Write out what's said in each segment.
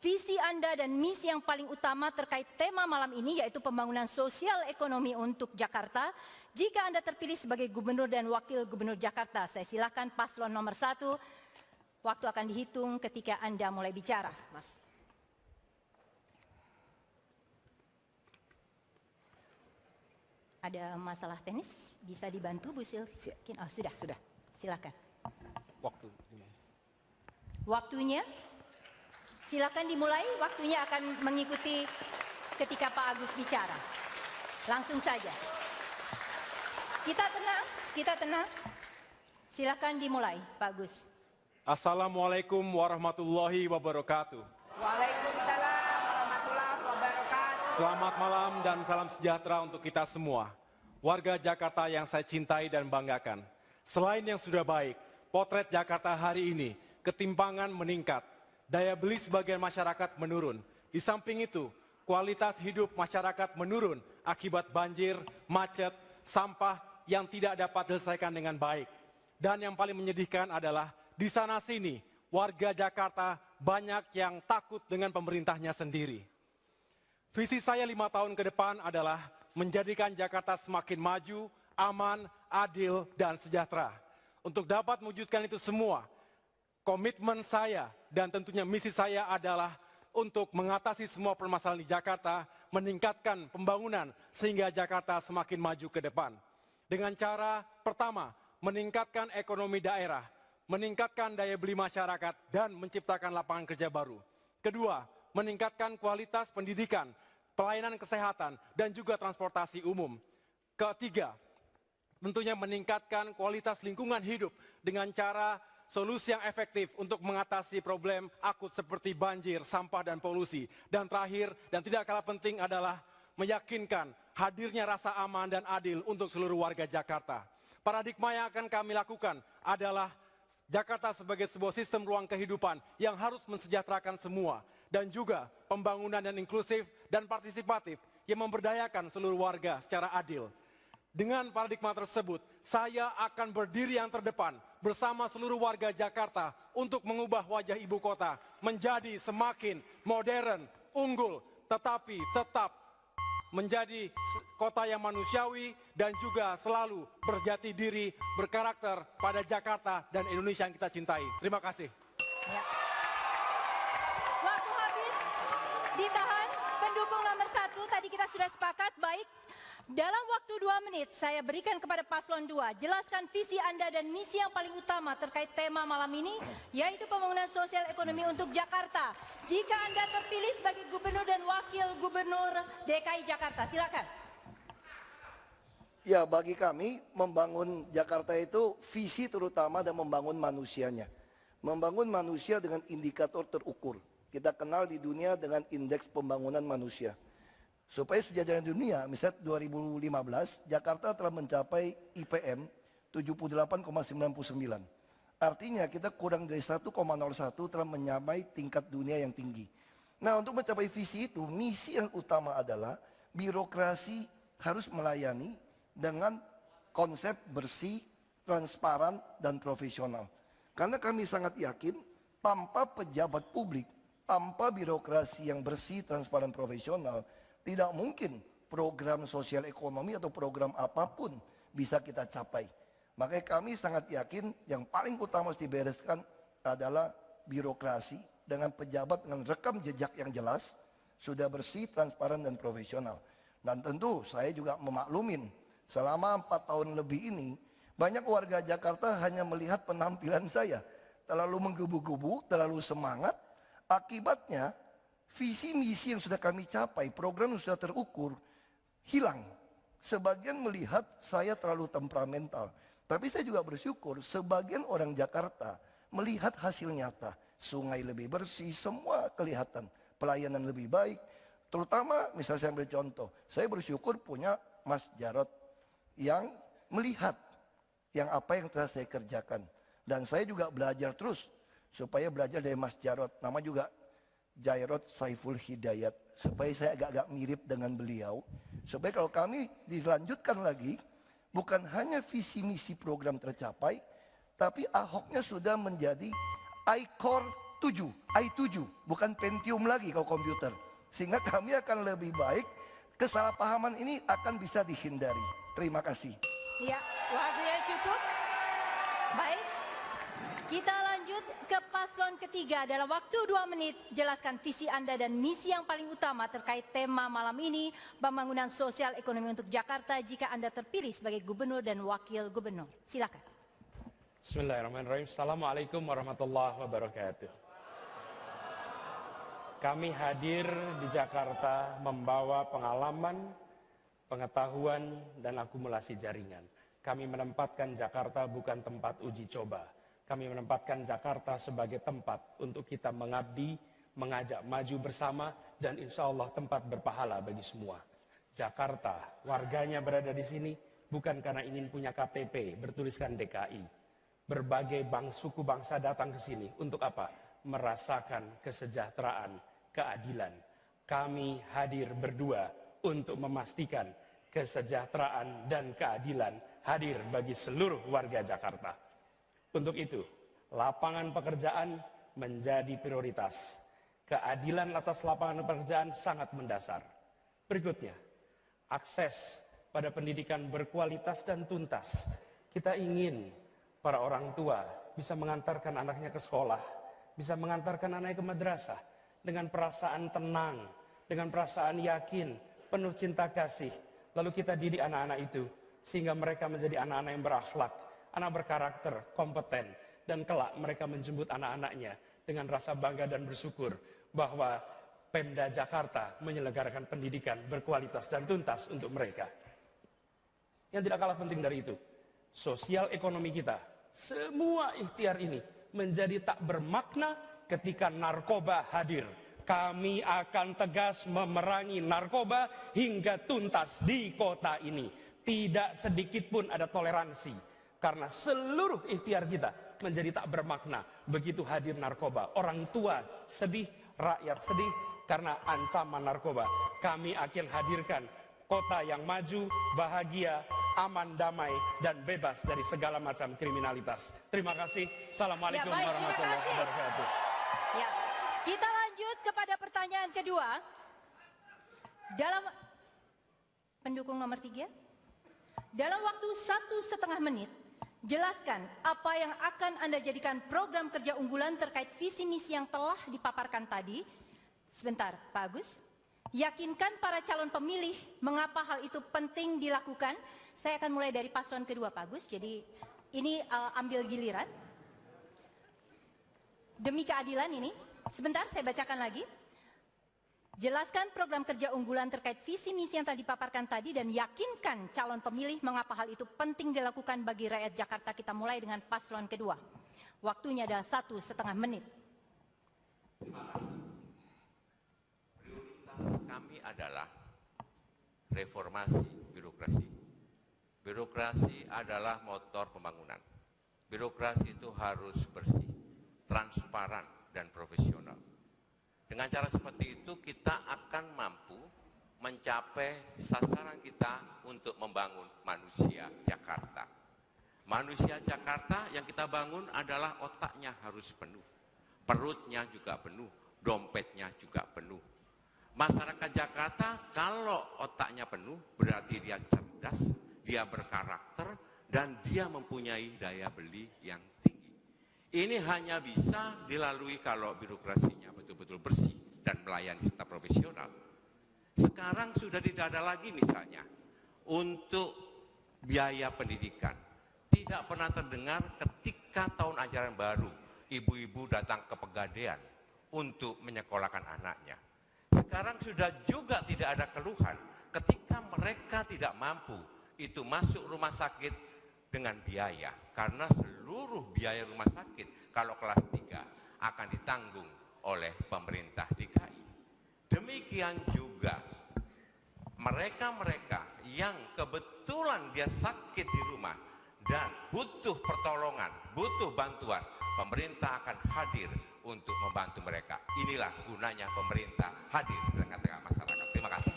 visi Anda dan misi yang paling utama terkait tema malam ini, yaitu pembangunan sosial ekonomi untuk Jakarta. Jika Anda terpilih sebagai Gubernur dan Wakil Gubernur Jakarta, saya silakan paslon nomor 1. Waktu akan dihitung ketika Anda mulai bicara, Mas. Ada masalah teknis? Bisa dibantu, Bu Sylvie? Oh, sudah. Silakan. Waktunya? Silakan dimulai, waktunya akan mengikuti ketika Pak Agus bicara. Langsung saja. Kita tenang. Silakan dimulai, Pak Agus. Assalamualaikum warahmatullahi wabarakatuh. Waalaikumsalam warahmatullahi wabarakatuh. Selamat malam dan salam sejahtera untuk kita semua. Warga Jakarta yang saya cintai dan banggakan. Selain yang sudah baik, potret Jakarta hari ini, ketimpangan meningkat. Daya beli sebagian masyarakat menurun. Di samping itu, kualitas hidup masyarakat menurun akibat banjir, macet, sampah yang tidak dapat diselesaikan dengan baik. Dan yang paling menyedihkan adalah di sana-sini warga Jakarta banyak yang takut dengan pemerintahnya sendiri. Visi saya 5 tahun ke depan adalah menjadikan Jakarta semakin maju, aman, adil, dan sejahtera. Untuk dapat mewujudkan itu semua, komitmen saya dan tentunya misi saya adalah untuk mengatasi semua permasalahan di Jakarta, meningkatkan pembangunan sehingga Jakarta semakin maju ke depan. Dengan cara pertama, meningkatkan ekonomi daerah, meningkatkan daya beli masyarakat dan menciptakan lapangan kerja baru. Kedua, meningkatkan kualitas pendidikan, pelayanan kesehatan dan juga transportasi umum. Ketiga, tentunya meningkatkan kualitas lingkungan hidup dengan cara solusi yang efektif untuk mengatasi problem akut seperti banjir, sampah, dan polusi. Dan terakhir, dan tidak kalah penting adalah meyakinkan hadirnya rasa aman dan adil untuk seluruh warga Jakarta. Paradigma yang akan kami lakukan adalah Jakarta sebagai sebuah sistem ruang kehidupan yang harus mensejahterakan semua. Dan juga pembangunan yang inklusif dan partisipatif yang memberdayakan seluruh warga secara adil. Dengan paradigma tersebut, saya akan berdiri yang terdepan bersama seluruh warga Jakarta untuk mengubah wajah ibu kota menjadi semakin modern, unggul, tetapi tetap menjadi kota yang manusiawi dan juga selalu berjati diri, berkarakter pada Jakarta dan Indonesia yang kita cintai. Terima kasih. Ya. Waktu habis, ditahan. Pendukung nomor 1, tadi kita sudah sepakat, baik. Dalam waktu 2 menit, saya berikan kepada paslon 2, jelaskan visi Anda dan misi yang paling utama terkait tema malam ini, yaitu pembangunan sosial ekonomi untuk Jakarta. Jika Anda terpilih sebagai Gubernur dan Wakil Gubernur DKI Jakarta, silakan. Ya, bagi kami membangun Jakarta itu visi terutama dan membangun manusianya. Membangun manusia dengan indikator terukur. Kita kenal di dunia dengan indeks pembangunan manusia. Supaya sejajaran dunia, misalnya 2015, Jakarta telah mencapai IPM 78,99. Artinya kita kurang dari 1,01 telah menyamai tingkat dunia yang tinggi. Nah, untuk mencapai visi itu, misi yang utama adalah birokrasi harus melayani dengan konsep bersih, transparan, dan profesional. Karena kami sangat yakin, tanpa pejabat publik, tanpa birokrasi yang bersih, transparan, profesional, tidak mungkin program sosial ekonomi atau program apapun bisa kita capai. Makanya kami sangat yakin yang paling utama harus dibereskan adalah birokrasi dengan pejabat dengan rekam jejak yang jelas, sudah bersih, transparan, dan profesional. Dan tentu saya juga memaklumin selama 4 tahun lebih ini, banyak warga Jakarta hanya melihat penampilan saya. Terlalu menggebu-gebu, terlalu semangat, akibatnya visi misi yang sudah kami capai, program yang sudah terukur, hilang. Sebagian melihat saya terlalu temperamental. Tapi saya juga bersyukur, sebagian orang Jakarta melihat hasil nyata. Sungai lebih bersih, semua kelihatan. Pelayanan lebih baik. Terutama, misalnya saya ambil contoh, saya bersyukur punya Mas Jarod yang melihat yang apa yang telah saya kerjakan. Dan saya juga belajar terus, supaya belajar dari Mas Jarod. Nama juga Jarod Saiful Hidayat, supaya saya agak-agak mirip dengan beliau, supaya kalau kami dilanjutkan lagi, bukan hanya visi misi program tercapai, tapi Ahoknya sudah menjadi ikon 7, i7, bukan Pentium lagi kalau komputer. Sehingga kami akan lebih baik, kesalahpahaman ini akan bisa dihindari. Terima kasih. Ya, waktunya cukup. Baik, kita lanjut ke paslon ketiga. Dalam waktu 2 menit, jelaskan visi Anda dan misi yang paling utama terkait tema malam ini, pembangunan sosial ekonomi untuk Jakarta jika Anda terpilih sebagai gubernur dan wakil gubernur. Silakan. Bismillahirrahmanirrahim. Assalamualaikum warahmatullahi wabarakatuh. Kami hadir di Jakarta membawa pengalaman, pengetahuan, dan akumulasi jaringan. Kami menempatkan Jakarta bukan tempat uji coba. Kami menempatkan Jakarta sebagai tempat untuk kita mengabdi, mengajak maju bersama, dan insya Allah tempat berpahala bagi semua. Jakarta, warganya berada di sini bukan karena ingin punya KTP bertuliskan DKI. Berbagai suku bangsa datang ke sini untuk apa? Merasakan kesejahteraan, keadilan. Kami hadir berdua untuk memastikan kesejahteraan dan keadilan hadir bagi seluruh warga Jakarta. Untuk itu, lapangan pekerjaan menjadi prioritas. Keadilan atas lapangan pekerjaan sangat mendasar. Berikutnya, akses pada pendidikan berkualitas dan tuntas. Kita ingin para orang tua bisa mengantarkan anaknya ke sekolah, bisa mengantarkan anaknya ke madrasah dengan perasaan tenang, dengan perasaan yakin, penuh cinta kasih. Lalu kita didik anak-anak itu sehingga mereka menjadi anak-anak yang berakhlak, anak berkarakter, kompeten, dan kelak mereka menjemput anak-anaknya dengan rasa bangga dan bersyukur bahwa Pemda Jakarta menyelenggarakan pendidikan berkualitas dan tuntas untuk mereka. Yang tidak kalah penting dari itu, sosial ekonomi kita, semua ikhtiar ini menjadi tak bermakna ketika narkoba hadir. Kami akan tegas memerangi narkoba hingga tuntas di kota ini. Tidak sedikit pun ada toleransi. Karena seluruh ikhtiar kita menjadi tak bermakna begitu hadir narkoba. Orang tua sedih, rakyat sedih karena ancaman narkoba. Kami akan hadirkan kota yang maju, bahagia, aman, damai, dan bebas dari segala macam kriminalitas. Terima kasih. Assalamualaikum warahmatullahi wabarakatuh. Ya, kita lanjut kepada pertanyaan kedua. Dalam pendukung nomor 3, dalam waktu 1,5 menit, jelaskan apa yang akan Anda jadikan program kerja unggulan terkait visi misi yang telah dipaparkan tadi. Sebentar, Pak Agus. Yakinkan para calon pemilih mengapa hal itu penting dilakukan. Saya akan mulai dari paslon kedua, Pak Agus. Jadi ini ambil giliran. Demi keadilan ini, sebentar saya bacakan lagi. Jelaskan program kerja unggulan terkait visi misi yang tadi dipaparkan tadi dan yakinkan calon pemilih mengapa hal itu penting dilakukan bagi rakyat Jakarta. Kita mulai dengan paslon kedua. Waktunya adalah 1,5 menit. Prioritas kami adalah reformasi birokrasi. Birokrasi adalah motor pembangunan. Birokrasi itu harus bersih, transparan, dan profesional. Dengan cara seperti itu kita akan mampu mencapai sasaran kita untuk membangun manusia Jakarta. Manusia Jakarta yang kita bangun adalah otaknya harus penuh, perutnya juga penuh, dompetnya juga penuh. Masyarakat Jakarta kalau otaknya penuh berarti dia cerdas, dia berkarakter, dan dia mempunyai daya beli yang tinggi. Ini hanya bisa dilalui kalau birokrasinya betul-betul bersih dan melayani serta profesional. Sekarang sudah tidak ada lagi misalnya untuk biaya pendidikan. Tidak pernah terdengar ketika tahun ajaran baru ibu-ibu datang ke Pegadaian untuk menyekolahkan anaknya. Sekarang sudah juga tidak ada keluhan ketika mereka tidak mampu itu masuk rumah sakit dengan biaya, karena seluruh biaya rumah sakit kalau kelas 3 akan ditanggung oleh pemerintah DKI. Demikian juga mereka-mereka yang kebetulan dia sakit di rumah dan butuh pertolongan, butuh bantuan, pemerintah akan hadir untuk membantu mereka. Inilah gunanya pemerintah hadir di tengah-tengah masyarakat. Terima kasih.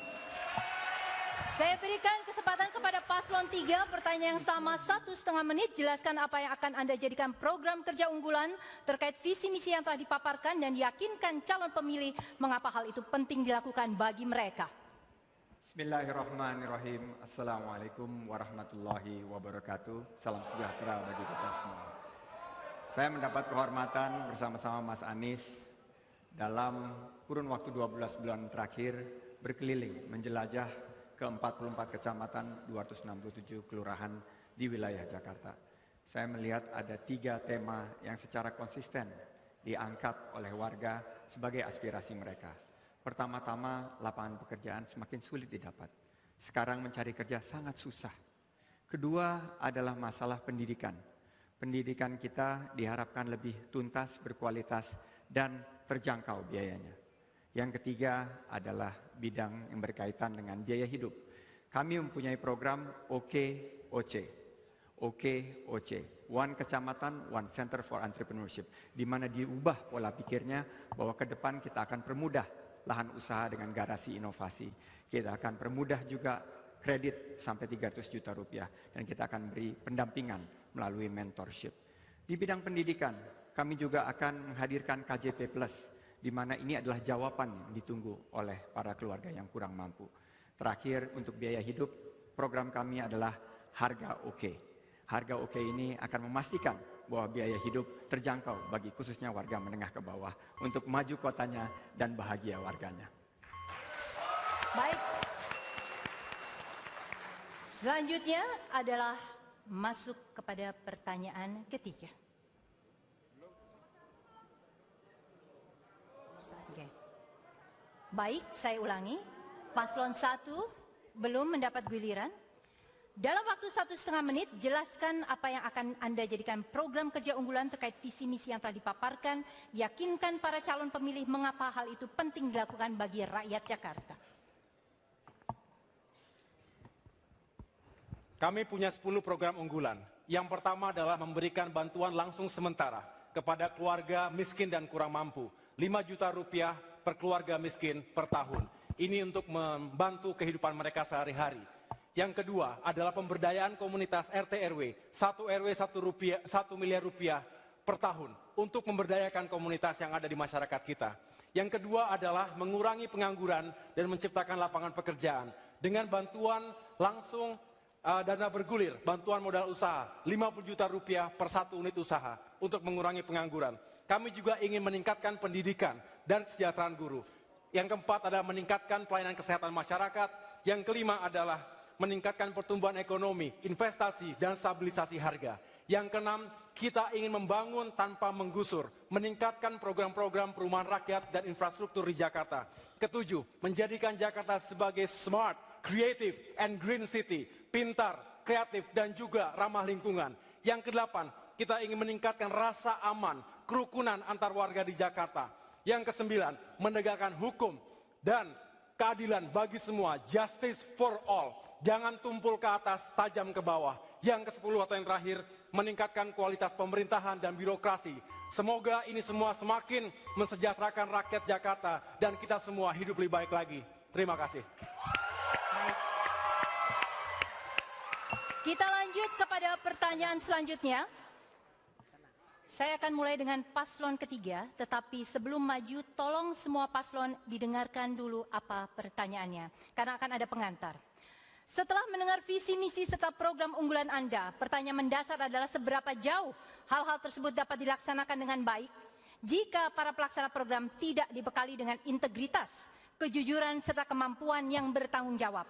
Saya berikan kesempatan kepada paslon 3, pertanyaan yang sama 1,5 menit. Jelaskan apa yang akan Anda jadikan program kerja unggulan terkait visi misi yang telah dipaparkan dan yakinkan calon pemilih mengapa hal itu penting dilakukan bagi mereka. Bismillahirrahmanirrahim. Assalamualaikum warahmatullahi wabarakatuh. Salam sejahtera bagi kita semua. Saya mendapat kehormatan bersama-sama Mas Anies dalam kurun waktu 12 bulan terakhir berkeliling menjelajah ke 44 kecamatan, 267 kelurahan di wilayah Jakarta. Saya melihat ada 3 tema yang secara konsisten diangkat oleh warga sebagai aspirasi mereka. Pertama-tama, lapangan pekerjaan semakin sulit didapat. Sekarang mencari kerja sangat susah. Kedua adalah masalah pendidikan. Pendidikan kita diharapkan lebih tuntas, berkualitas, dan terjangkau biayanya. Yang ketiga adalah bidang yang berkaitan dengan biaya hidup. Kami mempunyai program OKOC. OKOC, One Kecamatan, One Center for Entrepreneurship, di mana diubah pola pikirnya bahwa ke depan kita akan permudah lahan usaha dengan garasi inovasi. Kita akan permudah juga kredit sampai 300 juta rupiah, dan kita akan beri pendampingan melalui mentorship. Di bidang pendidikan, kami juga akan menghadirkan KJP Plus, di mana ini adalah jawaban yang ditunggu oleh para keluarga yang kurang mampu. Terakhir, untuk biaya hidup, program kami adalah Harga OK. Harga OK ini akan memastikan bahwa biaya hidup terjangkau bagi khususnya warga menengah ke bawah untuk maju kotanya dan bahagia warganya. Baik. Selanjutnya adalah masuk kepada pertanyaan ketiga. Baik, saya ulangi. Paslon 1 belum mendapat giliran. Dalam waktu 1,5 menit, jelaskan apa yang akan Anda jadikan program kerja unggulan terkait visi misi yang telah dipaparkan. Yakinkan para calon pemilih mengapa hal itu penting dilakukan bagi rakyat Jakarta. Kami punya 10 program unggulan. Yang pertama adalah memberikan bantuan langsung sementara kepada keluarga miskin dan kurang mampu. 5 juta rupiah per keluarga miskin per tahun. Ini untuk membantu kehidupan mereka sehari-hari. Yang kedua adalah pemberdayaan komunitas RT RW, 1 RW 1 miliar rupiah per tahun untuk memberdayakan komunitas yang ada di masyarakat kita. Yang kedua adalah mengurangi pengangguran dan menciptakan lapangan pekerjaan dengan bantuan langsung dana bergulir, bantuan modal usaha, 50 juta rupiah per 1 unit usaha untuk mengurangi pengangguran. Kami juga ingin meningkatkan pendidikan dan kesejahteraan guru. Yang keempat adalah meningkatkan pelayanan kesehatan masyarakat. Yang kelima adalah meningkatkan pertumbuhan ekonomi, investasi, dan stabilisasi harga. Yang keenam, kita ingin membangun tanpa menggusur, meningkatkan program-program perumahan rakyat dan infrastruktur di Jakarta. Ketujuh, menjadikan Jakarta sebagai smart, creative, and green city, pintar, kreatif, dan juga ramah lingkungan. Yang kedelapan, kita ingin meningkatkan rasa aman, kerukunan antar warga di Jakarta. Yang kesembilan, menegakkan hukum dan keadilan bagi semua, justice for all. Jangan tumpul ke atas, tajam ke bawah. Yang ke-10 atau yang terakhir, meningkatkan kualitas pemerintahan dan birokrasi. Semoga ini semua semakin mensejahterakan rakyat Jakarta dan kita semua hidup lebih baik lagi. Terima kasih. Kita lanjut kepada pertanyaan selanjutnya. Saya akan mulai dengan paslon ketiga, tetapi sebelum maju tolong semua paslon didengarkan dulu apa pertanyaannya, karena akan ada pengantar. Setelah mendengar visi misi serta program unggulan Anda, pertanyaan mendasar adalah seberapa jauh hal-hal tersebut dapat dilaksanakan dengan baik jika para pelaksana program tidak dibekali dengan integritas, kejujuran serta kemampuan yang bertanggung jawab.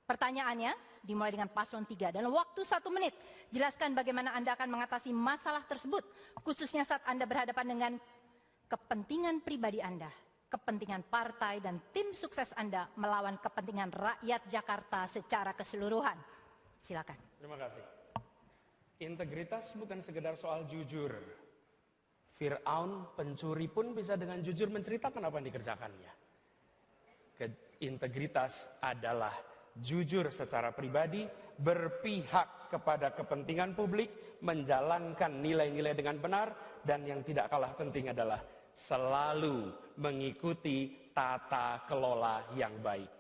Pertanyaannya dimulai dengan paslon 3. Dalam waktu 1 menit, jelaskan bagaimana Anda akan mengatasi masalah tersebut, khususnya saat Anda berhadapan dengan kepentingan pribadi Anda, kepentingan partai dan tim sukses Anda melawan kepentingan rakyat Jakarta secara keseluruhan. Silakan. Terima kasih. Integritas bukan sekedar soal jujur. Fir'aun, pencuri pun bisa dengan jujur menceritakan apa yang dikerjakannya. Integritas adalah jujur secara pribadi, berpihak kepada kepentingan publik, menjalankan nilai-nilai dengan benar, dan yang tidak kalah penting adalah selalu mengikuti tata kelola yang baik.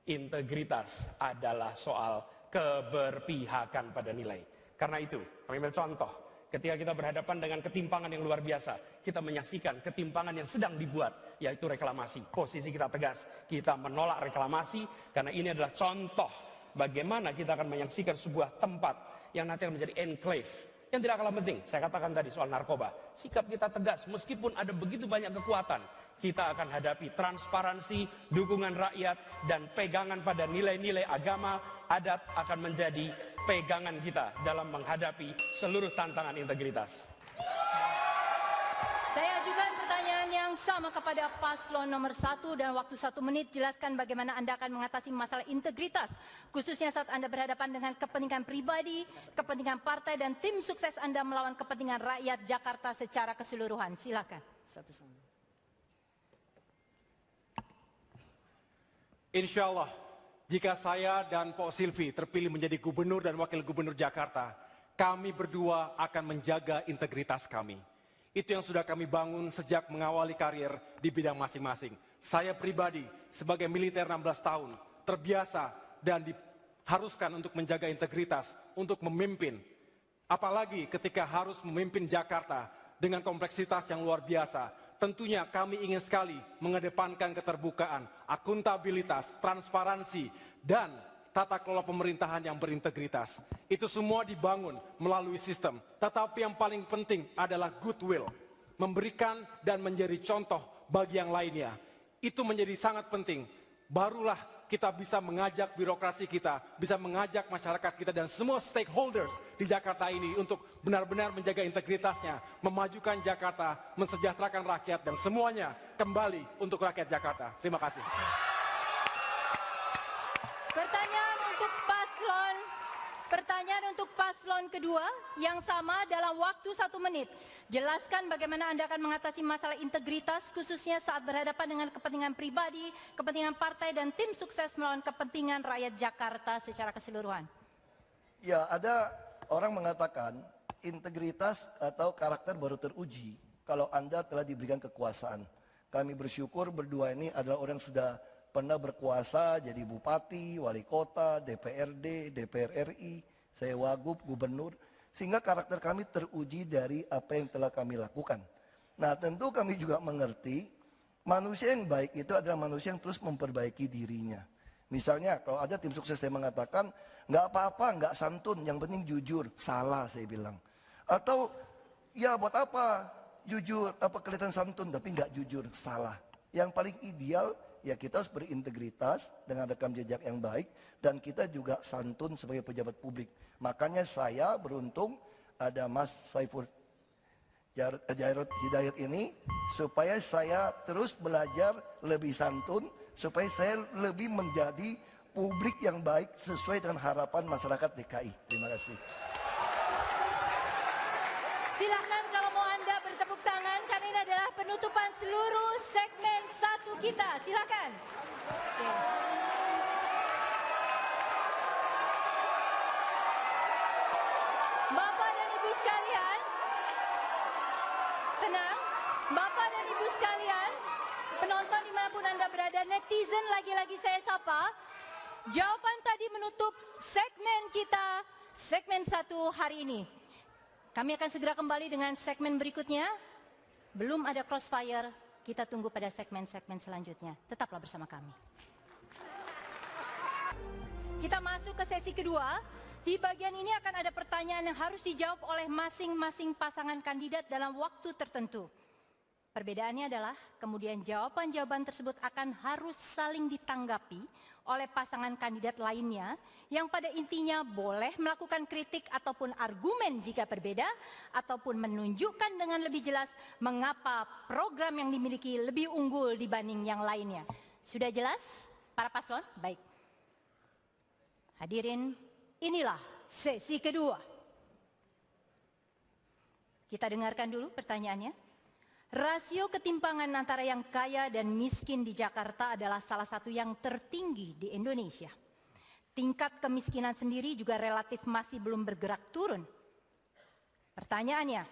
Integritas adalah soal keberpihakan pada nilai. Karena itu, kami ambil contoh. Ketika kita berhadapan dengan ketimpangan yang luar biasa, kita menyaksikan ketimpangan yang sedang dibuat, yaitu reklamasi. Posisi kita tegas, kita menolak reklamasi, karena ini adalah contoh bagaimana kita akan menyaksikan sebuah tempat yang nanti akan menjadi enclave. Yang tidak kalah penting, saya katakan tadi soal narkoba. Sikap kita tegas, meskipun ada begitu banyak kekuatan, kita akan hadapi transparansi, dukungan rakyat, dan pegangan pada nilai-nilai agama, adat akan menjadi pegangan kita dalam menghadapi seluruh tantangan integritas. Saya ajukan pertanyaan yang sama kepada paslon nomor 1 dan waktu 1 menit. Jelaskan bagaimana Anda akan mengatasi masalah integritas, khususnya saat Anda berhadapan dengan kepentingan pribadi, kepentingan partai, dan tim sukses Anda melawan kepentingan rakyat Jakarta secara keseluruhan. Silakan. Insya Allah, jika saya dan Pak Silvi terpilih menjadi gubernur dan wakil gubernur Jakarta, kami berdua akan menjaga integritas kami. Itu yang sudah kami bangun sejak mengawali karir di bidang masing-masing. Saya pribadi sebagai militer 16 tahun, terbiasa dan diharuskan untuk menjaga integritas, untuk memimpin. Apalagi ketika harus memimpin Jakarta dengan kompleksitas yang luar biasa. Tentunya kami ingin sekali mengedepankan keterbukaan, akuntabilitas, transparansi, dan tata kelola pemerintahan yang berintegritas. Itu semua dibangun melalui sistem. Tetapi yang paling penting adalah goodwill. Memberikan dan menjadi contoh bagi yang lainnya. Itu menjadi sangat penting. Barulah kita bisa mengajak birokrasi kita, bisa mengajak masyarakat kita dan semua stakeholders di Jakarta ini untuk benar-benar menjaga integritasnya, memajukan Jakarta, mensejahterakan rakyat dan semuanya kembali untuk rakyat Jakarta. Terima kasih. Pertanyaan untuk paslon kedua yang sama dalam waktu 1 menit. Jelaskan bagaimana Anda akan mengatasi masalah integritas khususnya saat berhadapan dengan kepentingan pribadi, kepentingan partai dan tim sukses melawan kepentingan rakyat Jakarta secara keseluruhan. Ya, ada orang mengatakan integritas atau karakter baru teruji kalau Anda telah diberikan kekuasaan. Kami bersyukur berdua ini adalah orang yang sudah pernah berkuasa jadi bupati, wali kota, DPRD, DPR RI, saya wagub, gubernur, sehingga karakter kami teruji dari apa yang telah kami lakukan. Nah, tentu kami juga mengerti manusia yang baik itu adalah manusia yang terus memperbaiki dirinya. Misalnya kalau ada tim sukses yang mengatakan nggak apa-apa, nggak santun, yang penting jujur, salah saya bilang. Atau ya buat apa jujur, apa kelihatan santun tapi nggak jujur, salah. Yang paling ideal ya kita harus berintegritas dengan rekam jejak yang baik dan kita juga santun sebagai pejabat publik. Makanya saya beruntung ada Mas Saiful Jarod Hidayat ini supaya saya terus belajar lebih santun, supaya saya lebih menjadi publik yang baik sesuai dengan harapan masyarakat DKI. Terima kasih. Silakan kalau mau Anda bertepuk tangan karena ini adalah penutupan seluruh segmen 1 kita. Silakan. Oke. Bapak dan Ibu sekalian, tenang. Bapak dan Ibu sekalian, penonton dimanapun Anda berada, netizen lagi-lagi saya sapa. Jawaban tadi menutup segmen kita, segmen 1 hari ini. Kami akan segera kembali dengan segmen berikutnya. Belum ada crossfire, kita tunggu pada segmen-segmen selanjutnya. Tetaplah bersama kami. Kita masuk ke sesi kedua. Di bagian ini akan ada pertanyaan yang harus dijawab oleh masing-masing pasangan kandidat dalam waktu tertentu. Perbedaannya adalah kemudian jawaban-jawaban tersebut akan harus saling ditanggapi oleh pasangan kandidat lainnya yang pada intinya boleh melakukan kritik ataupun argumen jika berbeda ataupun menunjukkan dengan lebih jelas mengapa program yang dimiliki lebih unggul dibanding yang lainnya. Sudah jelas para paslon? Baik. Hadirin, inilah sesi kedua. Kita dengarkan dulu pertanyaannya. Rasio ketimpangan antara yang kaya dan miskin di Jakarta adalah salah satu yang tertinggi di Indonesia. Tingkat kemiskinan sendiri juga relatif masih belum bergerak turun. Pertanyaannya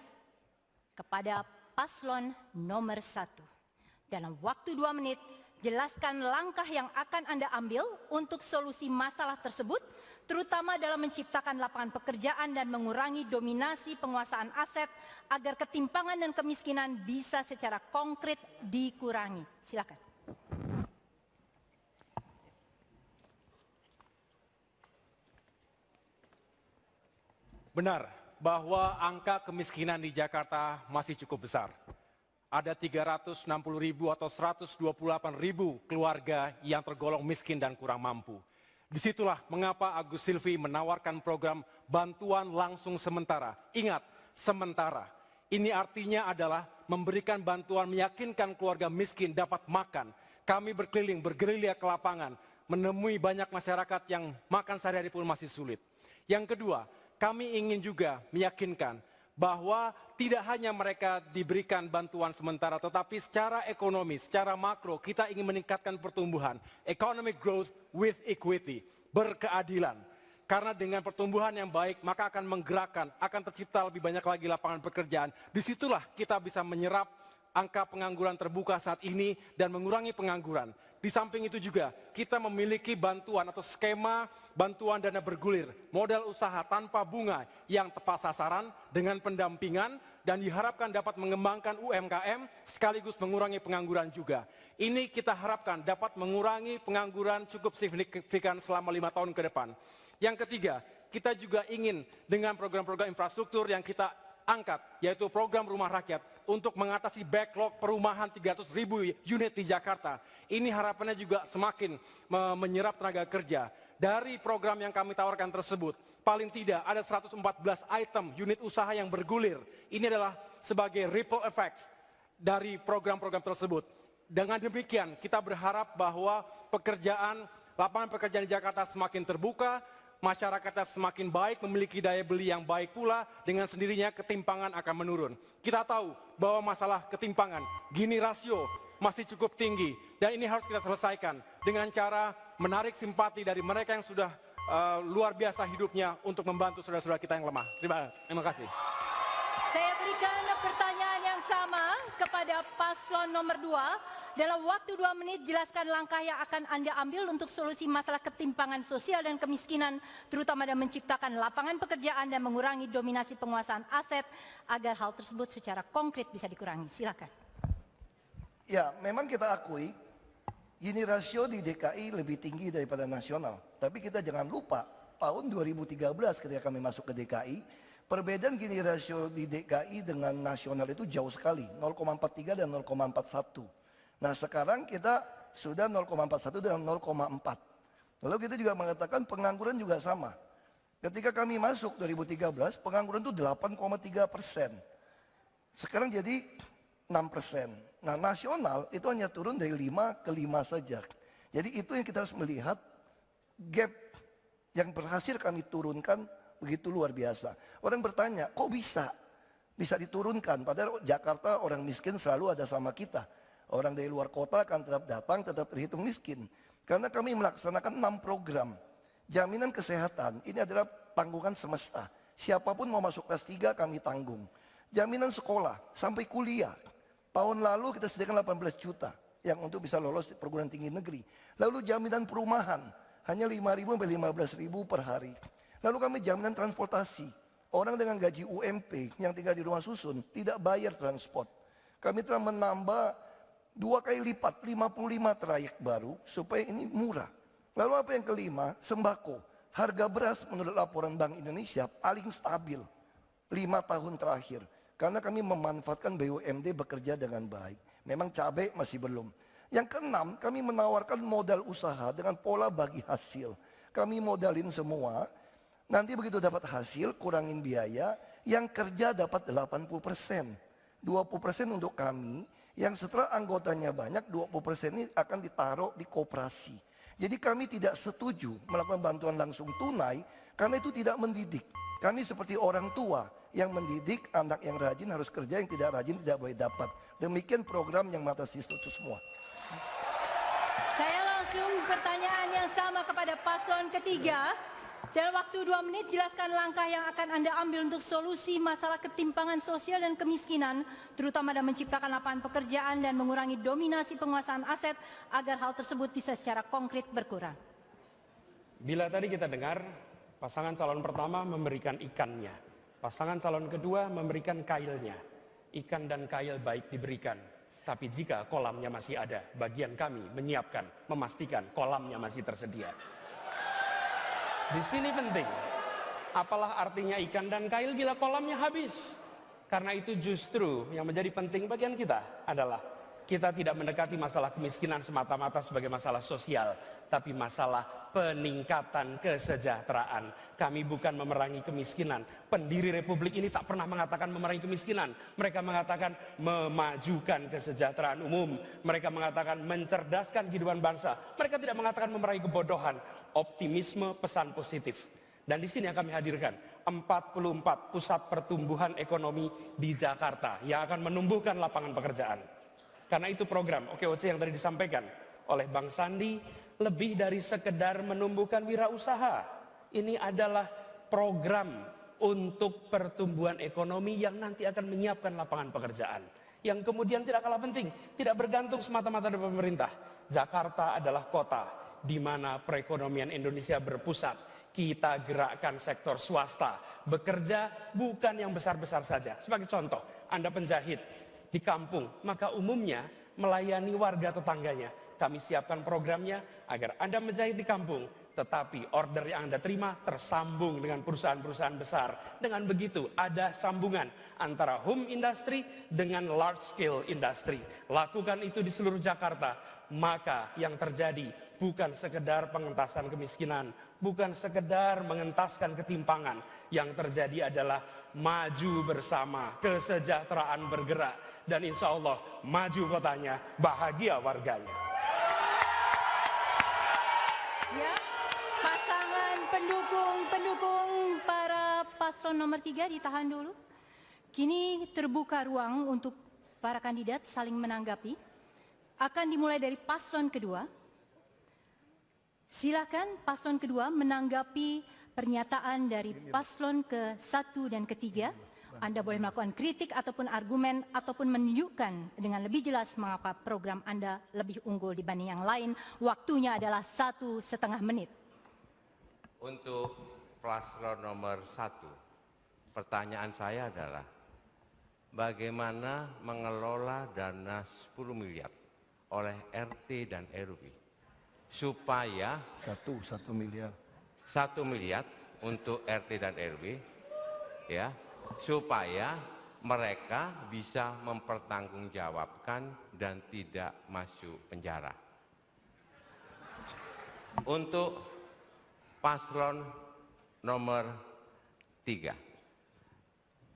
kepada paslon nomor 1. Dalam waktu 2 menit, Jelaskan langkah yang akan Anda ambil untuk solusi masalah tersebut, terutama dalam menciptakan lapangan pekerjaan dan mengurangi dominasi penguasaan aset agar ketimpangan dan kemiskinan bisa secara konkret dikurangi. Silakan. Benar bahwa angka kemiskinan di Jakarta masih cukup besar. Ada 360.000 atau 128.000 keluarga yang tergolong miskin dan kurang mampu. Disitulah mengapa Agus Silvi menawarkan program bantuan langsung sementara. Ingat, sementara. Ini artinya adalah memberikan bantuan meyakinkan keluarga miskin dapat makan. Kami berkeliling, bergerilya ke lapangan, menemui banyak masyarakat yang makan sehari-hari pun masih sulit. Yang kedua, kami ingin juga meyakinkan bahwa tidak hanya mereka diberikan bantuan sementara, tetapi secara ekonomi, secara makro, kita ingin meningkatkan pertumbuhan. Economic growth with equity, berkeadilan. Karena dengan pertumbuhan yang baik, maka akan menggerakkan, akan tercipta lebih banyak lagi lapangan pekerjaan. Disitulah kita bisa menyerap angka pengangguran terbuka saat ini dan mengurangi pengangguran. Di samping itu juga kita memiliki bantuan atau skema bantuan dana bergulir, modal usaha tanpa bunga yang tepat sasaran dengan pendampingan dan diharapkan dapat mengembangkan UMKM sekaligus mengurangi pengangguran juga. Ini kita harapkan dapat mengurangi pengangguran cukup signifikan selama 5 tahun ke depan. Yang ketiga, kita juga ingin dengan program-program infrastruktur yang kita angkat, yaitu program rumah rakyat untuk mengatasi backlog perumahan 300.000 unit di Jakarta. Ini harapannya juga semakin menyerap tenaga kerja. Dari program yang kami tawarkan tersebut, paling tidak ada 114 item unit usaha yang bergulir. Ini adalah sebagai ripple effects dari program-program tersebut. Dengan demikian, kita berharap bahwa lapangan pekerjaan di Jakarta semakin terbuka, masyarakatnya semakin baik, memiliki daya beli yang baik pula, dengan sendirinya ketimpangan akan menurun. Kita tahu bahwa masalah ketimpangan, Gini rasio masih cukup tinggi, dan ini harus kita selesaikan dengan cara menarik simpati dari mereka yang sudah luar biasa hidupnya untuk membantu saudara-saudara kita yang lemah. Terima kasih. Saya berikan pertanyaan yang sama kepada paslon nomor 2. Dalam waktu 2 menit, jelaskan langkah yang akan Anda ambil untuk solusi masalah ketimpangan sosial dan kemiskinan, terutama dalam menciptakan lapangan pekerjaan dan mengurangi dominasi penguasaan aset, agar hal tersebut secara konkret bisa dikurangi. Silakan. Ya, memang kita akui, Gini rasio di DKI lebih tinggi daripada nasional. Tapi kita jangan lupa, tahun 2013 ketika kami masuk ke DKI, perbedaan Gini rasio di DKI dengan nasional itu jauh sekali, 0,43 dan 0,41. Nah sekarang kita sudah 0,41 dan 0,4. Lalu kita juga mengatakan pengangguran juga sama. Ketika kami masuk 2013, pengangguran itu 8,3%. Sekarang jadi 6%. Nah nasional itu hanya turun dari 5 ke 5 saja. Jadi itu yang kita harus melihat, gap yang berhasil kami turunkan begitu luar biasa. Orang bertanya, kok bisa diturunkan? Padahal Jakarta orang miskin selalu ada sama kita. Orang dari luar kota akan tetap datang, tetap terhitung miskin. Karena kami melaksanakan 6 program. Jaminan kesehatan, ini adalah tanggungan semesta. Siapapun mau masuk kelas 3 kami tanggung. Jaminan sekolah, sampai kuliah. Tahun lalu kita sediakan 18 juta yang untuk bisa lolos di perguruan tinggi negeri. Lalu jaminan perumahan, hanya 5.000 sampai 15.000 per hari. Lalu kami jaminan transportasi. Orang dengan gaji UMP yang tinggal di rumah susun tidak bayar transport. Kami telah menambah 2 kali lipat, 55 trayek baru supaya ini murah. Lalu apa yang kelima? Sembako. Harga beras menurut laporan Bank Indonesia paling stabil 5 tahun terakhir. Karena kami memanfaatkan BUMD bekerja dengan baik. Memang cabai masih belum. Yang keenam, kami menawarkan modal usaha dengan pola bagi hasil. Kami modalin semua. Nanti begitu dapat hasil, kurangin biaya. Yang kerja dapat 80%. 20% untuk kami. Yang setelah anggotanya banyak, 20% ini akan ditaruh di koperasi. Jadi kami tidak setuju melakukan bantuan langsung tunai karena itu tidak mendidik. Kami seperti orang tua yang mendidik anak yang rajin harus kerja, yang tidak rajin tidak boleh dapat. Demikian program yang mengatasi itu semua. Saya langsung pertanyaan yang sama kepada paslon ketiga. dalam waktu 2 menit jelaskan langkah yang akan Anda ambil untuk solusi masalah ketimpangan sosial dan kemiskinan, terutama dalam menciptakan lapangan pekerjaan dan mengurangi dominasi penguasaan aset agar hal tersebut bisa secara konkret berkurang. Bila tadi kita dengar pasangan calon pertama memberikan ikannya, pasangan calon kedua memberikan kailnya. Ikan dan kail baik diberikan, tapi jika kolamnya masih ada, bagian kami menyiapkan, memastikan kolamnya masih tersedia. Di sini penting, apalah artinya ikan dan kail bila kolamnya habis? Karena itu justru yang menjadi penting bagian kita adalah kita tidak mendekati masalah kemiskinan semata-mata sebagai masalah sosial, tapi masalah peningkatan kesejahteraan. Kami bukan memerangi kemiskinan. Pendiri Republik ini tak pernah mengatakan memerangi kemiskinan. Mereka mengatakan memajukan kesejahteraan umum. Mereka mengatakan mencerdaskan kehidupan bangsa. Mereka tidak mengatakan memerangi kebodohan. Optimisme, pesan positif. Dan di sini yang kami hadirkan 44 pusat pertumbuhan ekonomi di Jakarta yang akan menumbuhkan lapangan pekerjaan. Karena itu program OKOC yang tadi disampaikan oleh Bang Sandi lebih dari sekedar menumbuhkan wirausaha. Ini adalah program untuk pertumbuhan ekonomi yang nanti akan menyiapkan lapangan pekerjaan. Yang kemudian tidak kalah penting, tidak bergantung semata-mata dari pemerintah. Jakarta adalah kota di mana perekonomian Indonesia berpusat. Kita gerakkan sektor swasta, bekerja bukan yang besar-besar saja. Sebagai contoh, Anda penjahit di kampung, maka umumnya melayani warga tetangganya. Kami siapkan programnya agar Anda menjahit di kampung, tetapi order yang Anda terima tersambung dengan perusahaan-perusahaan besar. Dengan begitu ada sambungan antara home industry dengan large scale industry. Lakukan itu di seluruh Jakarta, maka yang terjadi bukan sekedar pengentasan kemiskinan, bukan sekedar mengentaskan ketimpangan. Yang terjadi adalah maju bersama, kesejahteraan bergerak, dan insya Allah maju kotanya, bahagia warganya. Ya, pasangan pendukung para paslon nomor 3 ditahan dulu. Kini terbuka ruang untuk para kandidat saling menanggapi. Akan dimulai dari paslon kedua. Silakan paslon kedua menanggapi pernyataan dari paslon ke-1 dan ke-3. Anda boleh melakukan kritik ataupun argumen ataupun menunjukkan dengan lebih jelas mengapa program Anda lebih unggul dibanding yang lain. Waktunya adalah 1,5 menit. Untuk paslon nomor 1, pertanyaan saya adalah bagaimana mengelola dana 10 miliar oleh RT dan RW supaya 1 miliar. 1 miliar untuk RT dan RW, ya, supaya mereka bisa mempertanggungjawabkan dan tidak masuk penjara. Untuk paslon nomor 3,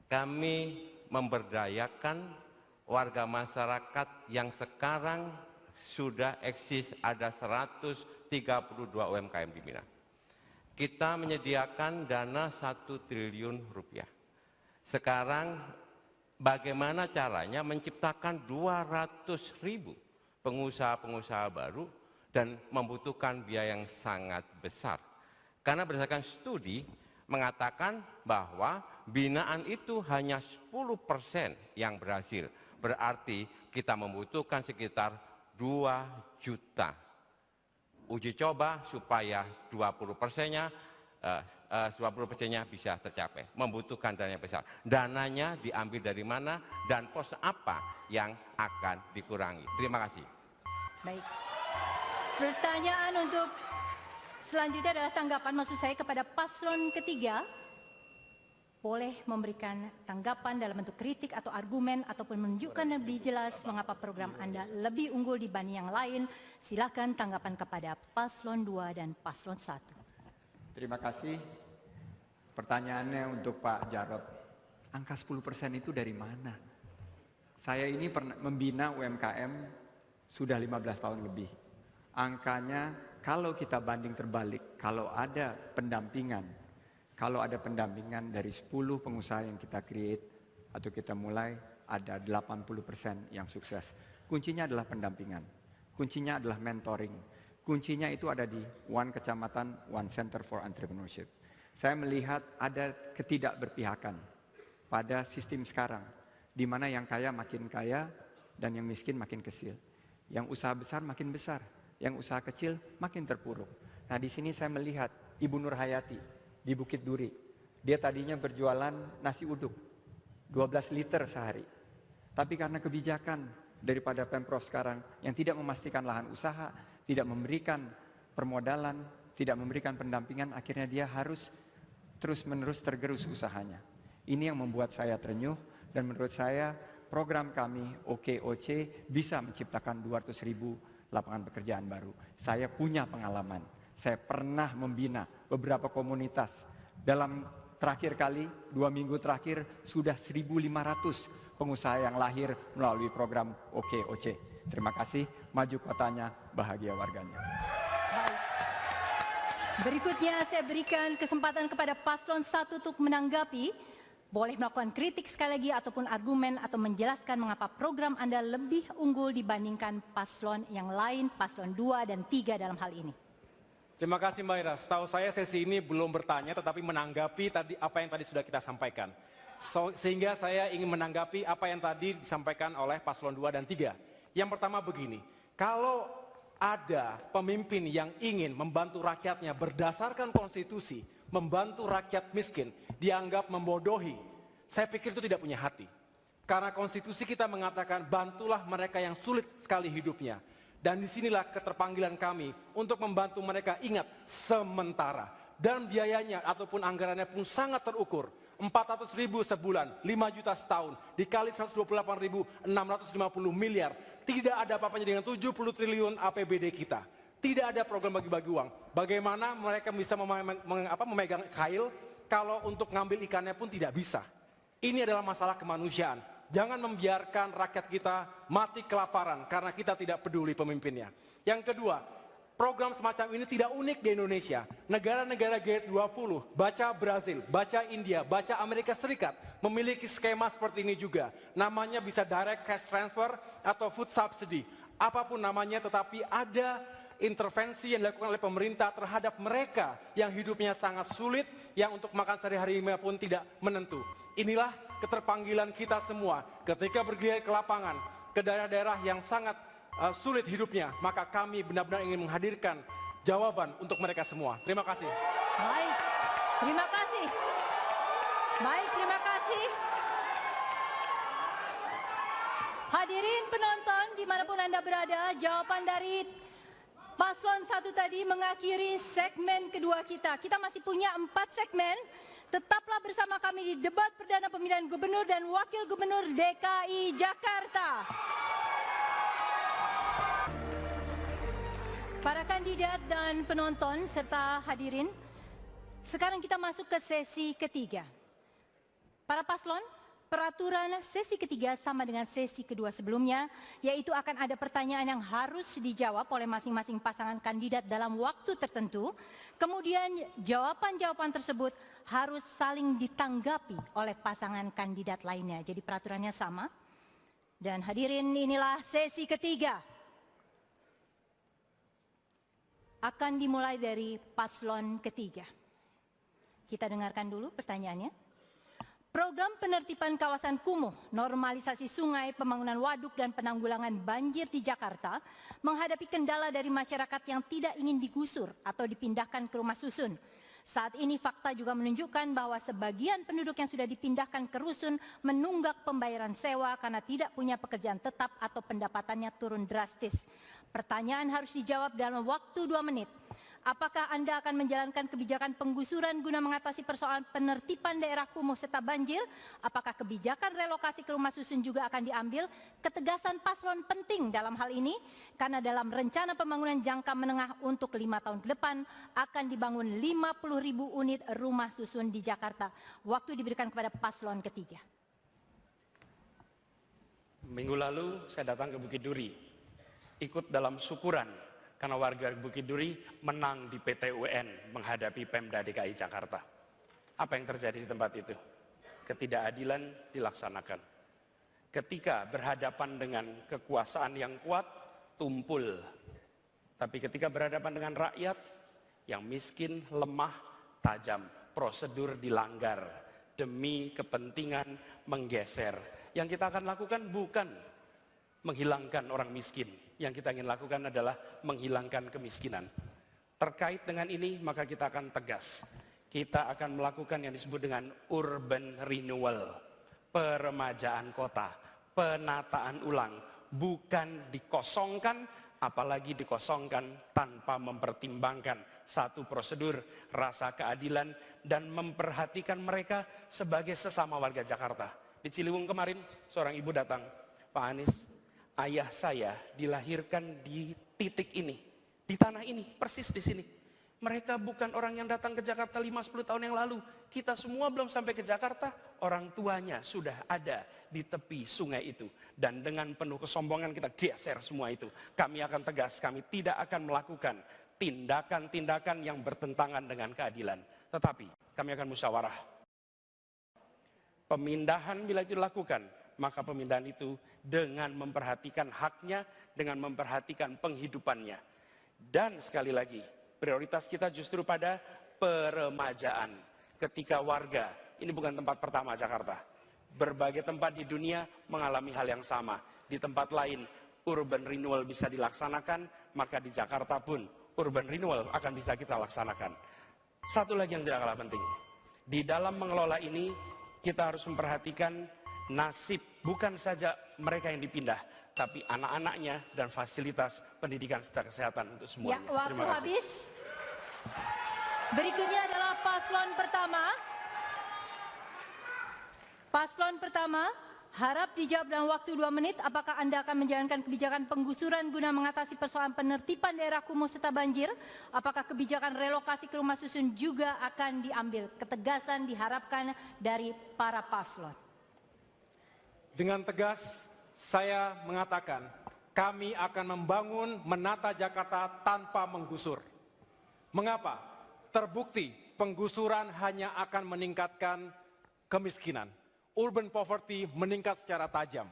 kami memberdayakan warga masyarakat yang sekarang sudah eksis, ada 132 UMKM di Minang. Kita menyediakan dana 1 triliun rupiah. Sekarang bagaimana caranya menciptakan 200.000 pengusaha-pengusaha baru dan membutuhkan biaya yang sangat besar. Karena berdasarkan studi mengatakan bahwa binaan itu hanya 10% yang berhasil. Berarti kita membutuhkan sekitar 2 juta uji coba supaya 20%-nya bisa tercapai. Membutuhkan dana yang besar. Dananya diambil dari mana dan pos apa yang akan dikurangi. Terima kasih. Baik. Pertanyaan untuk selanjutnya adalah tanggapan, maksud saya kepada paslon ketiga. Boleh memberikan tanggapan dalam bentuk kritik atau argumen ataupun menunjukkan lebih jelas mengapa program Anda lebih unggul dibanding yang lain. Silakan tanggapan kepada paslon 2 dan paslon 1. Terima kasih. Pertanyaannya untuk Pak Jarod. Angka 10% itu dari mana? Saya ini pernah membina UMKM sudah 15 tahun lebih. Angkanya kalau kita banding terbalik, kalau ada pendampingan dari 10 pengusaha yang kita create atau kita mulai, ada 80% yang sukses. Kuncinya adalah pendampingan, kuncinya adalah mentoring, kuncinya itu ada di One Kecamatan, One Center for Entrepreneurship. Saya melihat ada ketidakberpihakan pada sistem sekarang, di mana yang kaya makin kaya dan yang miskin makin kecil. Yang usaha besar makin besar, yang usaha kecil makin terpuruk. Nah, di sini saya melihat Ibu Nur Hayati di Bukit Duri. Dia tadinya berjualan nasi uduk 12 liter sehari. Tapi karena kebijakan daripada Pemprov sekarang yang tidak memastikan lahan usaha, tidak memberikan permodalan, tidak memberikan pendampingan, akhirnya dia harus terus-menerus tergerus usahanya. Ini yang membuat saya terenyuh, dan menurut saya program kami OKOC bisa menciptakan 200.000 lapangan pekerjaan baru. Saya punya pengalaman, saya pernah membina beberapa komunitas. Dalam terakhir kali, 2 minggu terakhir, sudah 1.500 pengusaha yang lahir melalui program OKOC. Terima kasih, maju kotanya, bahagia warganya. Baik. Berikutnya saya berikan kesempatan kepada paslon 1 untuk menanggapi. Boleh melakukan kritik sekali lagi ataupun argumen atau menjelaskan mengapa program Anda lebih unggul dibandingkan paslon yang lain, paslon 2 dan 3 dalam hal ini. Terima kasih Mbak Ira. Setahu saya sesi ini belum bertanya tetapi menanggapi tadi apa yang tadi sudah kita sampaikan. Sehingga saya ingin menanggapi apa yang tadi disampaikan oleh paslon 2 dan 3. Yang pertama begini, kalau ada pemimpin yang ingin membantu rakyatnya berdasarkan konstitusi, membantu rakyat miskin, dianggap membodohi. Saya pikir itu tidak punya hati. Karena konstitusi kita mengatakan bantulah mereka yang sulit sekali hidupnya. Dan disinilah keterpanggilan kami untuk membantu mereka, ingat, sementara. Dan biayanya ataupun anggarannya pun sangat terukur. 400.000 sebulan, 5 juta setahun, dikali 128.650 miliar. Tidak ada apa-apanya dengan 70 triliun APBD kita. Tidak ada program bagi-bagi uang. Bagaimana mereka bisa memegang kail kalau untuk ngambil ikannya pun tidak bisa. Ini adalah masalah kemanusiaan. Jangan membiarkan rakyat kita mati kelaparan karena kita tidak peduli pemimpinnya. Yang kedua, program semacam ini tidak unik di Indonesia. Negara-negara G20, baca Brazil, baca India, baca Amerika Serikat memiliki skema seperti ini juga. Namanya bisa direct cash transfer atau food subsidy. Apapun namanya, tetapi ada intervensi yang dilakukan oleh pemerintah terhadap mereka yang hidupnya sangat sulit, yang untuk makan sehari-harinya pun tidak menentu. Inilah keterpanggilan kita semua ketika bergerak ke lapangan, ke daerah-daerah yang sangat sulit hidupnya, maka kami benar-benar ingin menghadirkan jawaban untuk mereka semua. Terima kasih. Baik, terima kasih. Baik, terima kasih. Hadirin penonton dimanapun Anda berada, jawaban dari paslon 1 tadi mengakhiri segmen kedua kita. Kita masih punya 4 segmen. Tetaplah bersama kami di debat perdana pemilihan gubernur dan wakil gubernur DKI Jakarta. Para kandidat dan penonton serta hadirin, sekarang kita masuk ke sesi ketiga. Para paslon, peraturan sesi ketiga sama dengan sesi kedua sebelumnya, yaitu akan ada pertanyaan yang harus dijawab oleh masing-masing pasangan kandidat dalam waktu tertentu. Kemudian jawaban-jawaban tersebut harus saling ditanggapi oleh pasangan kandidat lainnya. Jadi peraturannya sama. Dan hadirin, inilah sesi ketiga. Akan dimulai dari paslon ketiga. Kita dengarkan dulu pertanyaannya. Program penertiban kawasan kumuh, normalisasi sungai, pembangunan waduk dan penanggulangan banjir di Jakarta menghadapi kendala dari masyarakat yang tidak ingin digusur atau dipindahkan ke rumah susun. Saat ini fakta juga menunjukkan bahwa sebagian penduduk yang sudah dipindahkan ke rusun menunggak pembayaran sewa karena tidak punya pekerjaan tetap atau pendapatannya turun drastis. Pertanyaan harus dijawab dalam waktu 2 menit. Apakah Anda akan menjalankan kebijakan penggusuran guna mengatasi persoalan penertiban daerah kumuh serta banjir? Apakah kebijakan relokasi ke rumah susun juga akan diambil? Ketegasan paslon penting dalam hal ini, karena dalam rencana pembangunan jangka menengah untuk 5 tahun ke depan akan dibangun 50.000 unit rumah susun di Jakarta. Waktu diberikan kepada paslon ketiga. Minggu lalu saya datang ke Bukit Duri, ikut dalam syukuran karena warga Bukit Duri menang di PT UN menghadapi Pemda DKI Jakarta. Apa yang terjadi di tempat itu? Ketidakadilan dilaksanakan. Ketika berhadapan dengan kekuasaan yang kuat, tumpul. Tapi ketika berhadapan dengan rakyat yang miskin, lemah, tajam. prosedur dilanggar demi kepentingan menggeser. Yang kita akan lakukan bukan menghilangkan orang miskin. Yang kita ingin lakukan adalah menghilangkan kemiskinan. Terkait dengan ini, maka kita akan tegas. Kita akan melakukan yang disebut dengan urban renewal, peremajaan kota, penataan ulang, bukan dikosongkan, apalagi dikosongkan tanpa mempertimbangkan satu prosedur, rasa keadilan, dan memperhatikan mereka sebagai sesama warga Jakarta. Di Ciliwung kemarin, seorang ibu datang, Pak Anies, ayah saya dilahirkan di titik ini, di tanah ini, persis di sini. Mereka bukan orang yang datang ke Jakarta 5-10 tahun yang lalu. Kita semua belum sampai ke Jakarta, orang tuanya sudah ada di tepi sungai itu. Dan dengan penuh kesombongan kita geser semua itu. Kami akan tegas, kami tidak akan melakukan tindakan-tindakan yang bertentangan dengan keadilan. Tetapi kami akan musyawarah. Pemindahan bila itu dilakukan, maka pemindahan itu dengan memperhatikan haknya, dengan memperhatikan penghidupannya. Dan sekali lagi, prioritas kita justru pada peremajaan. Ketika warga, ini bukan tempat pertama Jakarta. Berbagai tempat di dunia mengalami hal yang sama. Di tempat lain, urban renewal bisa dilaksanakan, maka di Jakarta pun urban renewal akan bisa kita laksanakan. Satu lagi yang tidak kalah penting. Di dalam mengelola ini, kita harus memperhatikan nasib bukan saja mereka yang dipindah, tapi anak-anaknya dan fasilitas pendidikan serta kesehatan untuk semuanya. Ya, waktu Terima kasih. habis. Berikutnya adalah paslon pertama. Paslon pertama, harap dijawab dalam waktu 2 menit. Apakah Anda akan menjalankan kebijakan penggusuran guna mengatasi persoalan penertiban daerah kumuh serta banjir? Apakah kebijakan relokasi ke rumah susun juga akan diambil? Ketegasan diharapkan dari para paslon. Dengan tegas, saya mengatakan, kami akan membangun menata Jakarta tanpa menggusur. Mengapa? Terbukti penggusuran hanya akan meningkatkan kemiskinan. Urban poverty meningkat secara tajam.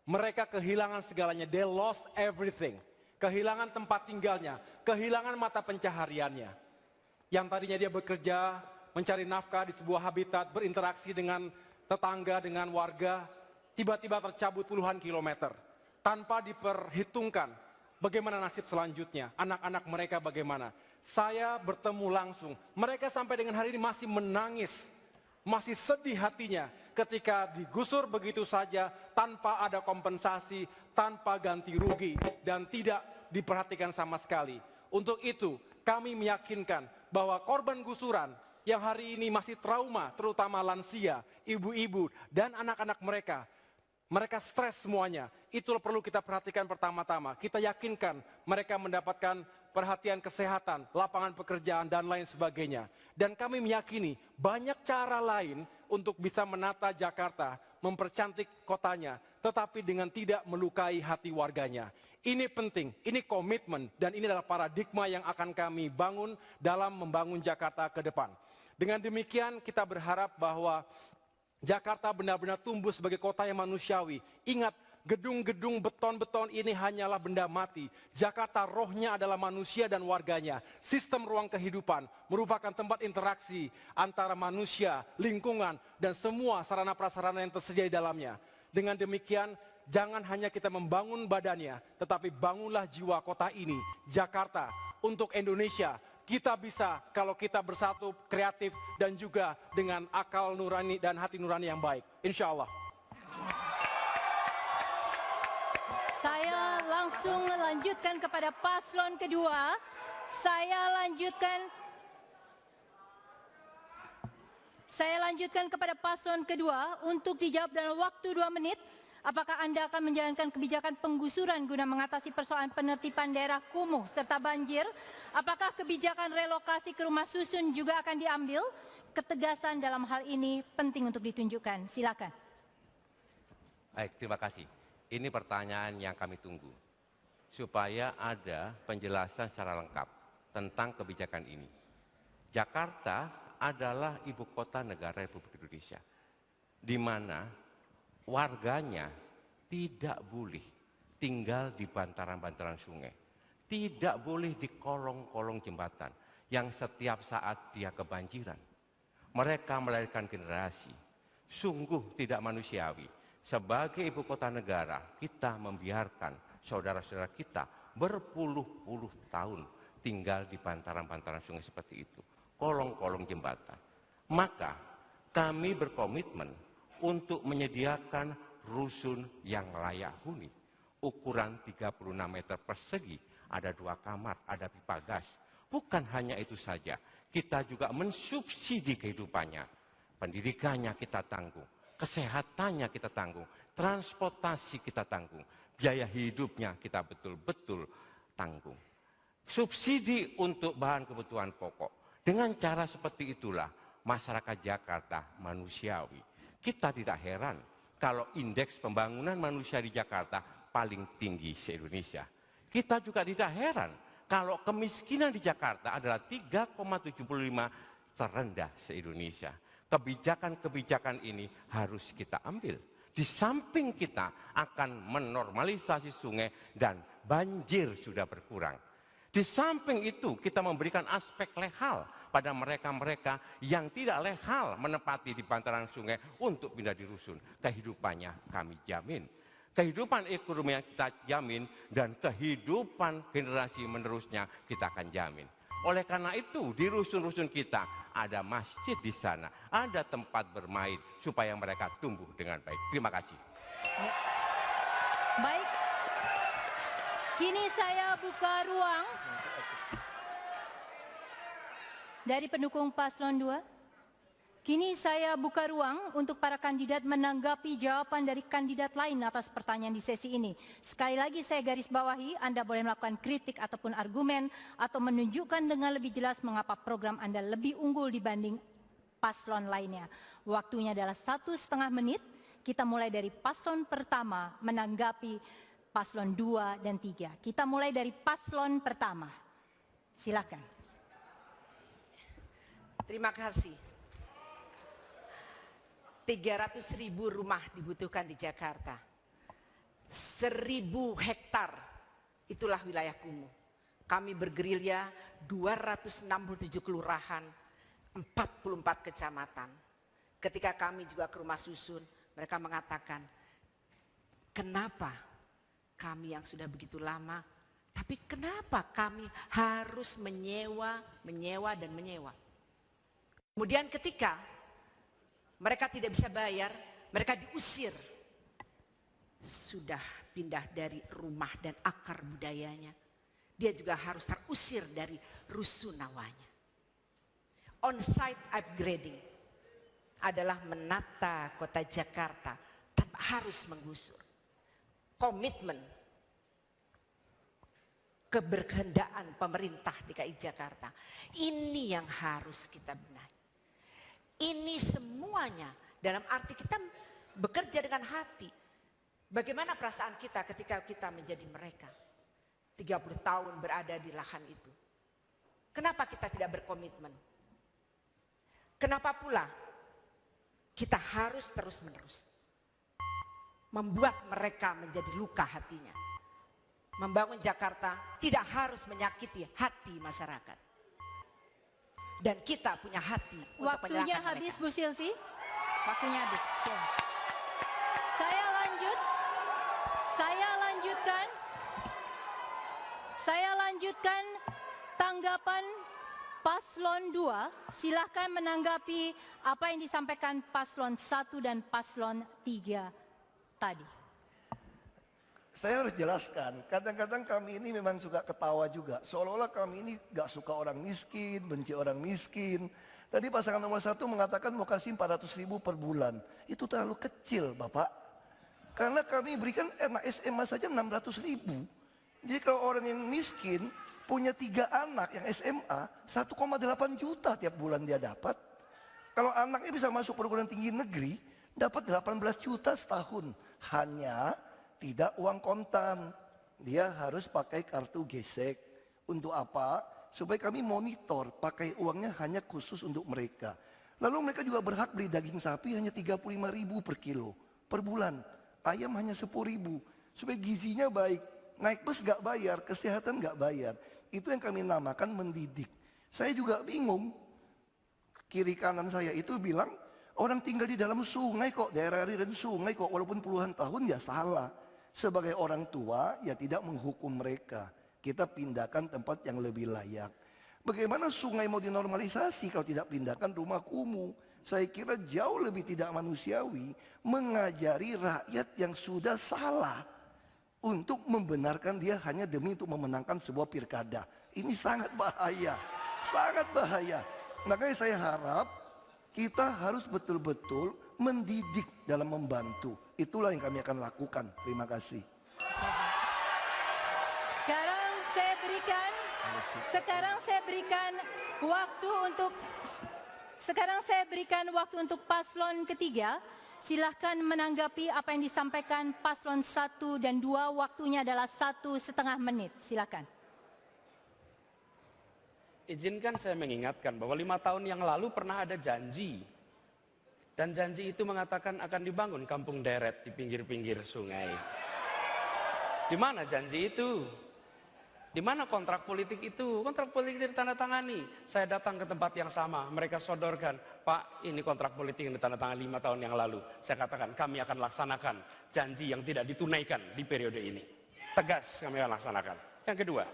Mereka kehilangan segalanya, they lost everything. Kehilangan tempat tinggalnya, kehilangan mata pencahariannya. Yang tadinya dia bekerja, mencari nafkah di sebuah habitat, berinteraksi dengan tetangga, dengan warga, tiba-tiba tercabut puluhan kilometer. Tanpa diperhitungkan bagaimana nasib selanjutnya, anak-anak mereka bagaimana. Saya bertemu langsung, mereka sampai dengan hari ini masih menangis, masih sedih hatinya ketika digusur begitu saja tanpa ada kompensasi, tanpa ganti rugi, dan tidak diperhatikan sama sekali. Untuk itu kami meyakinkan bahwa korban gusuran yang hari ini masih trauma, terutama lansia, ibu-ibu, dan anak-anak mereka stres semuanya. Itu perlu kita perhatikan pertama-tama. Kita yakinkan mereka mendapatkan perhatian kesehatan, lapangan pekerjaan, dan lain sebagainya. Dan kami meyakini banyak cara lain untuk bisa menata Jakarta, mempercantik kotanya, tetapi dengan tidak melukai hati warganya. Ini penting, ini komitmen, dan ini adalah paradigma yang akan kami bangun dalam membangun Jakarta ke depan. Dengan demikian kita berharap bahwa Jakarta benar-benar tumbuh sebagai kota yang manusiawi. Ingat, gedung-gedung beton-beton ini hanyalah benda mati. Jakarta rohnya adalah manusia dan warganya. Sistem ruang kehidupan merupakan tempat interaksi antara manusia, lingkungan, dan semua sarana prasarana yang tersedia di dalamnya. Dengan demikian, jangan hanya kita membangun badannya, tetapi bangunlah jiwa kota ini, Jakarta, untuk Indonesia. Kita bisa kalau kita bersatu, kreatif, dan juga dengan akal nurani dan hati nurani yang baik. Insya Allah. Saya langsung lanjutkan kepada paslon kedua. Saya lanjutkan kepada paslon kedua untuk dijawab dalam waktu 2 menit. Apakah Anda akan menjalankan kebijakan penggusuran guna mengatasi persoalan penertiban daerah kumuh serta banjir? Apakah kebijakan relokasi ke rumah susun juga akan diambil? Ketegasan dalam hal ini penting untuk ditunjukkan. Silakan. Baik, terima kasih. Ini pertanyaan yang kami tunggu, supaya ada penjelasan secara lengkap tentang kebijakan ini. Jakarta adalah ibu kota negara Republik Indonesia, di mana warganya tidak boleh tinggal di bantaran-bantaran sungai, tidak boleh di kolong-kolong jembatan yang setiap saat dia kebanjiran. Mereka melahirkan generasi. Sungguh tidak manusiawi. Sebagai ibu kota negara, kita membiarkan saudara-saudara kita berpuluh-puluh tahun tinggal di bantaran-bantaran sungai seperti itu. Kolong-kolong jembatan. Maka kami berkomitmen untuk menyediakan rusun yang layak huni. Ukuran 36 meter persegi, ada 2 kamar, ada pipa gas. Bukan hanya itu saja, kita juga mensubsidi kehidupannya. Pendidikannya kita tanggung, kesehatannya kita tanggung, transportasi kita tanggung, biaya hidupnya kita betul-betul tanggung. Subsidi untuk bahan kebutuhan pokok. Dengan cara seperti itulah masyarakat Jakarta manusiawi. Kita tidak heran kalau indeks pembangunan manusia di Jakarta paling tinggi se-Indonesia. Kita juga tidak heran kalau kemiskinan di Jakarta adalah 3,75 terendah se-Indonesia. Kebijakan-kebijakan ini harus kita ambil. Di samping kita akan menormalisasi sungai dan banjir sudah berkurang. Di samping itu kita memberikan aspek legal pada mereka-mereka yang tidak legal menempati di bantaran sungai untuk pindah di rusun. Kehidupannya kami jamin. Kehidupan ekonomi yang kita jamin dan kehidupan generasi menerusnya kita akan jamin. Oleh karena itu di rusun-rusun kita ada masjid di sana, ada tempat bermain supaya mereka tumbuh dengan baik. Terima kasih. Baik, kini saya buka ruang dari pendukung paslon 2. Kini saya buka ruang untuk para kandidat menanggapi jawaban dari kandidat lain atas pertanyaan di sesi ini. Sekali lagi saya garis bawahi, Anda boleh melakukan kritik ataupun argumen atau menunjukkan dengan lebih jelas mengapa program Anda lebih unggul dibanding paslon lainnya. Waktunya adalah 1,5 menit. Kita mulai dari paslon pertama menanggapi paslon 2 dan 3. Kita mulai dari paslon pertama. Silakan. Terima kasih. 300.000 rumah dibutuhkan di Jakarta. 1.000 hektar, itulah wilayah kumuh. Kami bergerilya 267 kelurahan, 44 kecamatan. Ketika kami juga ke rumah susun, mereka mengatakan, kenapa kami yang sudah begitu lama, tapi kenapa kami harus menyewa. Kemudian ketika mereka tidak bisa bayar, mereka diusir. Sudah pindah dari rumah dan akar budayanya. Dia juga harus terusir dari rusunawanya. On-site upgrading adalah menata kota Jakarta tanpa harus menggusur. Komitmen keberkehendaan pemerintah DKI Jakarta. Ini yang harus kita benahi. Ini semuanya dalam arti kita bekerja dengan hati. Bagaimana perasaan kita ketika kita menjadi mereka? 30 tahun berada di lahan itu. Kenapa kita tidak berkomitmen? Kenapa pula kita harus terus-menerus membuat mereka menjadi luka hatinya? Membangun Jakarta tidak harus menyakiti hati masyarakat. Dan kita punya hati untuk Waktunya menyerahkan habis, mereka. Bu Silvi. Waktunya habis. Ya. Saya lanjutkan tanggapan paslon 2. Silahkan menanggapi apa yang disampaikan paslon 1 dan paslon 3 tadi. Saya harus jelaskan, kadang-kadang kami ini memang suka ketawa juga. Seolah-olah kami ini gak suka orang miskin, benci orang miskin. Tadi pasangan nomor 1 mengatakan mau kasih 400.000 per bulan. Itu terlalu kecil Bapak. Karena kami berikan anak SMA saja 600.000. Jadi kalau orang yang miskin punya 3 anak yang SMA, 1,8 juta tiap bulan dia dapat. Kalau anaknya bisa masuk perguruan tinggi negeri, dapat 18 juta setahun. Hanya tidak uang kontan, dia harus pakai kartu gesek. Untuk apa? Supaya kami monitor, pakai uangnya hanya khusus untuk mereka. Lalu mereka juga berhak beli daging sapi hanya 35.000 per kilo, per bulan. Ayam hanya 10.000, supaya gizinya baik. Naik bus gak bayar, kesehatan gak bayar. Itu yang kami namakan mendidik. Saya juga bingung, kiri kanan saya itu bilang, orang tinggal di dalam sungai kok, daerah aliran sungai kok, walaupun puluhan tahun ya salah. Sebagai orang tua ya tidak menghukum mereka. Kita pindahkan tempat yang lebih layak. Bagaimana sungai mau dinormalisasi kalau tidak pindahkan rumah kumuh? Saya kira jauh lebih tidak manusiawi mengajari rakyat yang sudah salah untuk membenarkan dia hanya demi untuk memenangkan sebuah pilkada. Ini sangat bahaya, sangat bahaya. Makanya saya harap kita harus betul-betul mendidik dalam membantu. Itulah yang kami akan lakukan. Terima kasih. Sekarang saya berikan waktu untuk paslon ketiga. Silahkan menanggapi apa yang disampaikan paslon 1 dan 2. Waktunya adalah 1,5 menit. Silahkan. Izinkan saya mengingatkan bahwa 5 tahun yang lalu pernah ada janji. Dan janji itu mengatakan akan dibangun kampung deret di pinggir-pinggir sungai. Di mana janji itu? Di mana kontrak politik itu? Kontrak politik ditandatangani. Saya datang ke tempat yang sama, mereka sodorkan, Pak, ini kontrak politik yang ditandatangani 5 tahun yang lalu. Saya katakan, kami akan laksanakan janji yang tidak ditunaikan di periode ini. Tegas kami akan laksanakan. Yang kedua,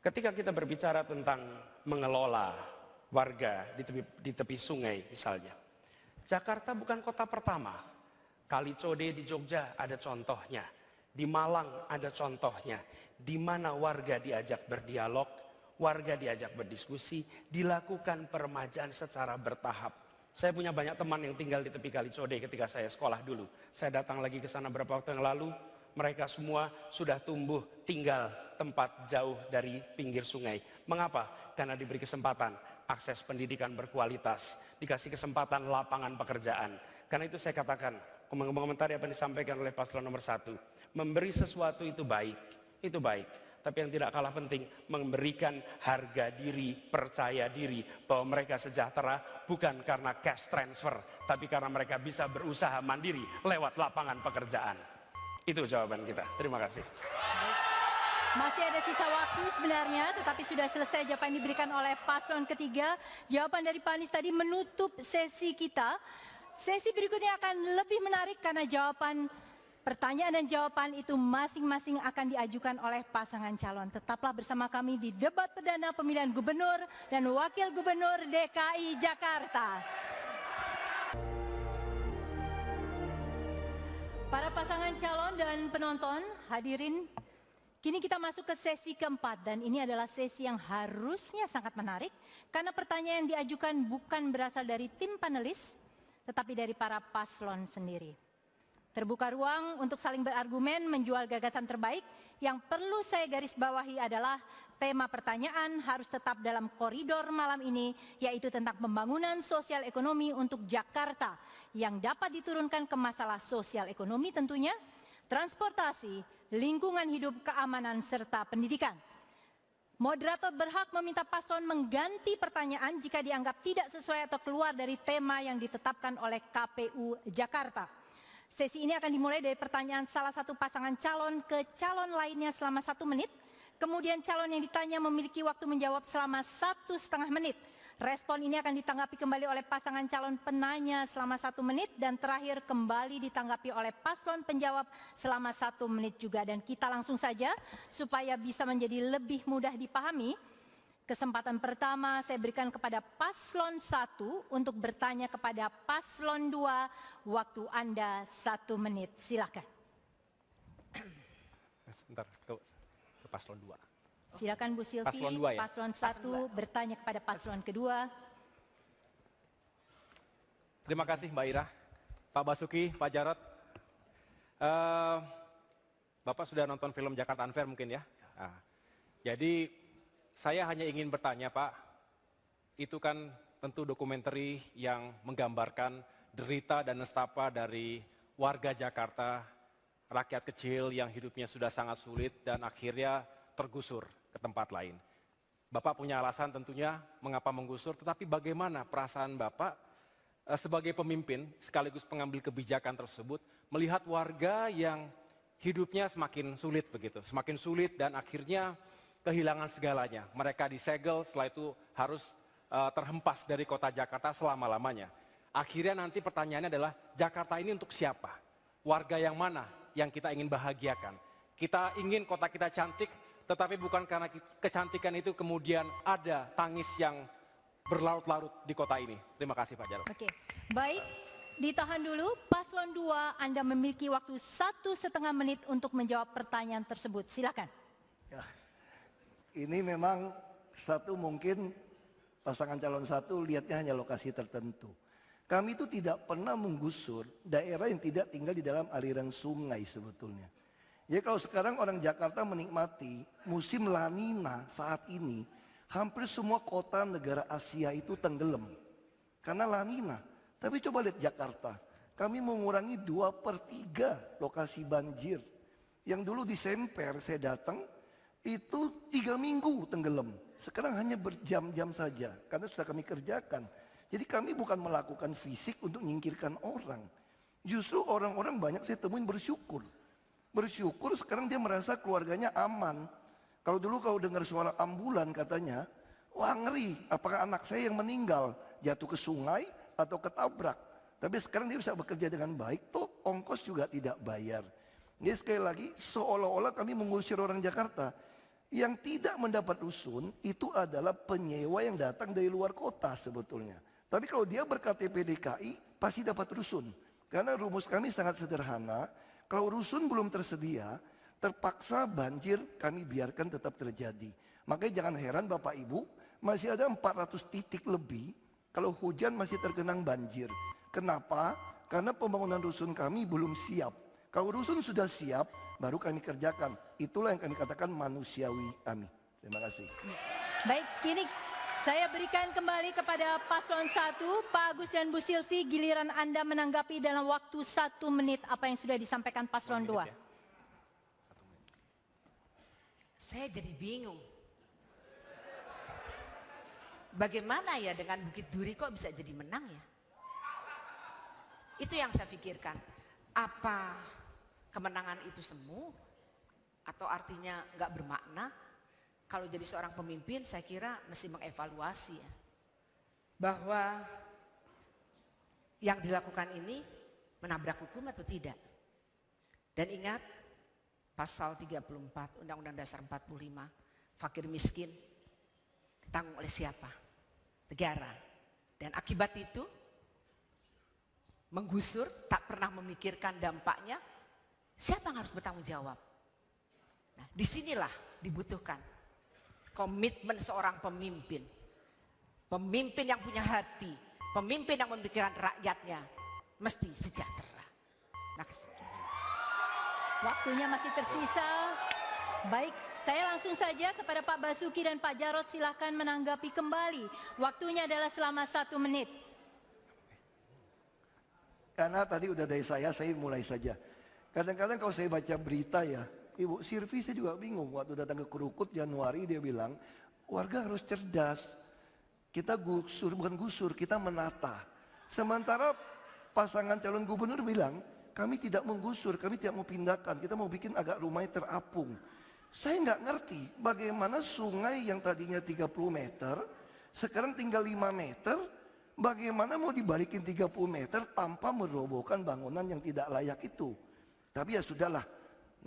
ketika kita berbicara tentang mengelola warga di tepi sungai misalnya. Jakarta bukan kota pertama. Kali Code di Jogja ada contohnya. Di Malang ada contohnya. Di mana warga diajak berdialog, warga diajak berdiskusi, dilakukan peremajaan secara bertahap. Saya punya banyak teman yang tinggal di tepi Kali Code ketika saya sekolah dulu. Saya datang lagi ke sana beberapa waktu yang lalu, mereka semua sudah tumbuh tinggal tempat jauh dari pinggir sungai. Mengapa? Karena diberi kesempatan akses pendidikan berkualitas, dikasih kesempatan lapangan pekerjaan. Karena itu saya katakan, mengomentari apa yang disampaikan oleh paslon nomor 1, memberi sesuatu itu baik. Itu baik, tapi yang tidak kalah penting memberikan harga diri, percaya diri bahwa mereka sejahtera bukan karena cash transfer, tapi karena mereka bisa berusaha mandiri lewat lapangan pekerjaan. Itu jawaban kita. Terima kasih. Masih ada sisa waktu sebenarnya, tetapi sudah selesai jawaban yang diberikan oleh paslon ketiga. Jawaban dari Pak Anies tadi menutup sesi kita. Sesi berikutnya akan lebih menarik karena jawaban pertanyaan dan jawaban itu masing-masing akan diajukan oleh pasangan calon. Tetaplah bersama kami di debat perdana pemilihan gubernur dan wakil gubernur DKI Jakarta. Para pasangan calon dan penonton, hadirin, kini kita masuk ke sesi keempat dan ini adalah sesi yang harusnya sangat menarik karena pertanyaan yang diajukan bukan berasal dari tim panelis, tetapi dari para paslon sendiri. Terbuka ruang untuk saling berargumen menjual gagasan terbaik. Yang perlu saya garis bawahi adalah tema pertanyaan harus tetap dalam koridor malam ini, yaitu tentang pembangunan sosial ekonomi untuk Jakarta yang dapat diturunkan ke masalah sosial ekonomi tentunya, transportasi, lingkungan hidup, keamanan, serta pendidikan. Moderator berhak meminta paslon mengganti pertanyaan jika dianggap tidak sesuai atau keluar dari tema yang ditetapkan oleh KPU Jakarta. Sesi ini akan dimulai dari pertanyaan salah satu pasangan calon ke calon lainnya selama 1 menit. Kemudian calon yang ditanya memiliki waktu menjawab selama 1,5 menit. Respon ini akan ditanggapi kembali oleh pasangan calon penanya selama 1 menit. Dan terakhir kembali ditanggapi oleh paslon penjawab selama 1 menit juga. Dan kita langsung saja supaya bisa menjadi lebih mudah dipahami. Kesempatan pertama saya berikan kepada paslon 1 untuk bertanya kepada paslon 2. Waktu Anda 1 menit. Silakan. Sebentar, ke paslon 2. Silakan Bu Silvi. Paslon 2 ya? Paslon 1 bertanya kepada paslon kedua. Terima kasih Mbak Ira, Pak Basuki, Pak Jarod. Bapak sudah nonton film Jakarta Unfair mungkin ya? Nah, jadi saya hanya ingin bertanya Pak, itu kan tentu dokumenter yang menggambarkan derita dan nestapa dari warga Jakarta, rakyat kecil yang hidupnya sudah sangat sulit dan akhirnya tergusur ke tempat lain. Bapak punya alasan tentunya mengapa menggusur, tetapi bagaimana perasaan Bapak sebagai pemimpin sekaligus pengambil kebijakan tersebut melihat warga yang hidupnya semakin sulit begitu, semakin sulit dan akhirnya kehilangan segalanya. Mereka disegel, setelah itu harus terhempas dari kota Jakarta selama-lamanya. Akhirnya nanti pertanyaannya adalah Jakarta ini untuk siapa? Warga yang mana yang kita ingin bahagiakan? Kita ingin kota kita cantik, tetapi bukan karena kecantikan itu kemudian ada tangis yang berlarut-larut di kota ini. Terima kasih Pak Jarod. Oke, baik. Ditahan dulu, Paslon 2 Anda memiliki waktu 1,5 menit untuk menjawab pertanyaan tersebut. Silakan. Ya, ini memang satu mungkin pasangan calon satu lihatnya hanya lokasi tertentu. Kami itu tidak pernah menggusur daerah yang tidak tinggal di dalam aliran sungai sebetulnya. Jadi kalau sekarang orang Jakarta menikmati musim La Nina saat ini, hampir semua kota negara Asia itu tenggelam. Karena La Nina. Tapi coba lihat Jakarta, kami mengurangi 2/3 lokasi banjir. Yang dulu di Semper saya datang, itu 3 minggu tenggelam. Sekarang hanya berjam-jam saja, karena sudah kami kerjakan. Jadi kami bukan melakukan fisik untuk menyingkirkan orang. Justru orang-orang banyak saya temuin bersyukur. Bersyukur sekarang dia merasa keluarganya aman. Kalau dulu kau dengar suara ambulan katanya, wah ngeri, apakah anak saya yang meninggal jatuh ke sungai atau ketabrak. Tapi sekarang dia bisa bekerja dengan baik, toh ongkos juga tidak bayar. Jadi sekali lagi seolah-olah kami mengusir orang Jakarta. Yang tidak mendapat rusun itu adalah penyewa yang datang dari luar kota sebetulnya. Tapi kalau dia berKTP DKI pasti dapat rusun. Karena rumus kami sangat sederhana. Kalau rusun belum tersedia, terpaksa banjir kami biarkan tetap terjadi. Makanya jangan heran Bapak Ibu, masih ada 400 titik lebih kalau hujan masih tergenang banjir. Kenapa? Karena pembangunan rusun kami belum siap. Kalau rusun sudah siap, baru kami kerjakan. Itulah yang kami katakan manusiawi kami. Terima kasih. Baik, kini saya berikan kembali kepada Paslon 1, Pak Agus dan Bu Silvi, giliran Anda menanggapi dalam waktu 1 menit apa yang sudah disampaikan Paslon 2. Saya jadi bingung. Bagaimana ya dengan Bukit Duri kok bisa jadi menang ya? Itu yang saya pikirkan. Apa kemenangan itu semu? Atau artinya nggak bermakna? Kalau jadi seorang pemimpin saya kira mesti mengevaluasi ya. Bahwa yang dilakukan ini menabrak hukum atau tidak. Dan ingat pasal 34 Undang-Undang Dasar 45, fakir miskin ditanggung oleh siapa? Negara. Dan akibat itu menggusur, tak pernah memikirkan dampaknya, siapa yang harus bertanggung jawab? Nah, disinilah dibutuhkan komitmen seorang pemimpin. Pemimpin yang punya hati, pemimpin yang memikirkan rakyatnya, mesti sejahtera. Makasih. Waktunya masih tersisa. Baik, saya langsung saja kepada Pak Basuki dan Pak Jarod, silakan menanggapi kembali. Waktunya adalah selama 1 menit. Karena tadi udah dari saya mulai saja. Kadang-kadang kalau saya baca berita ya, Ibu Silvi saya juga bingung. Waktu datang ke Krukut Januari dia bilang, warga harus cerdas. Kita gusur, bukan gusur, kita menata. Sementara pasangan calon gubernur bilang, kami tidak menggusur, kami tidak mau pindahkan. Kita mau bikin agak rumahnya terapung. Saya nggak ngerti bagaimana sungai yang tadinya 30 meter, sekarang tinggal 5 meter, bagaimana mau dibalikin 30 meter tanpa merobohkan bangunan yang tidak layak itu. Tapi ya sudahlah,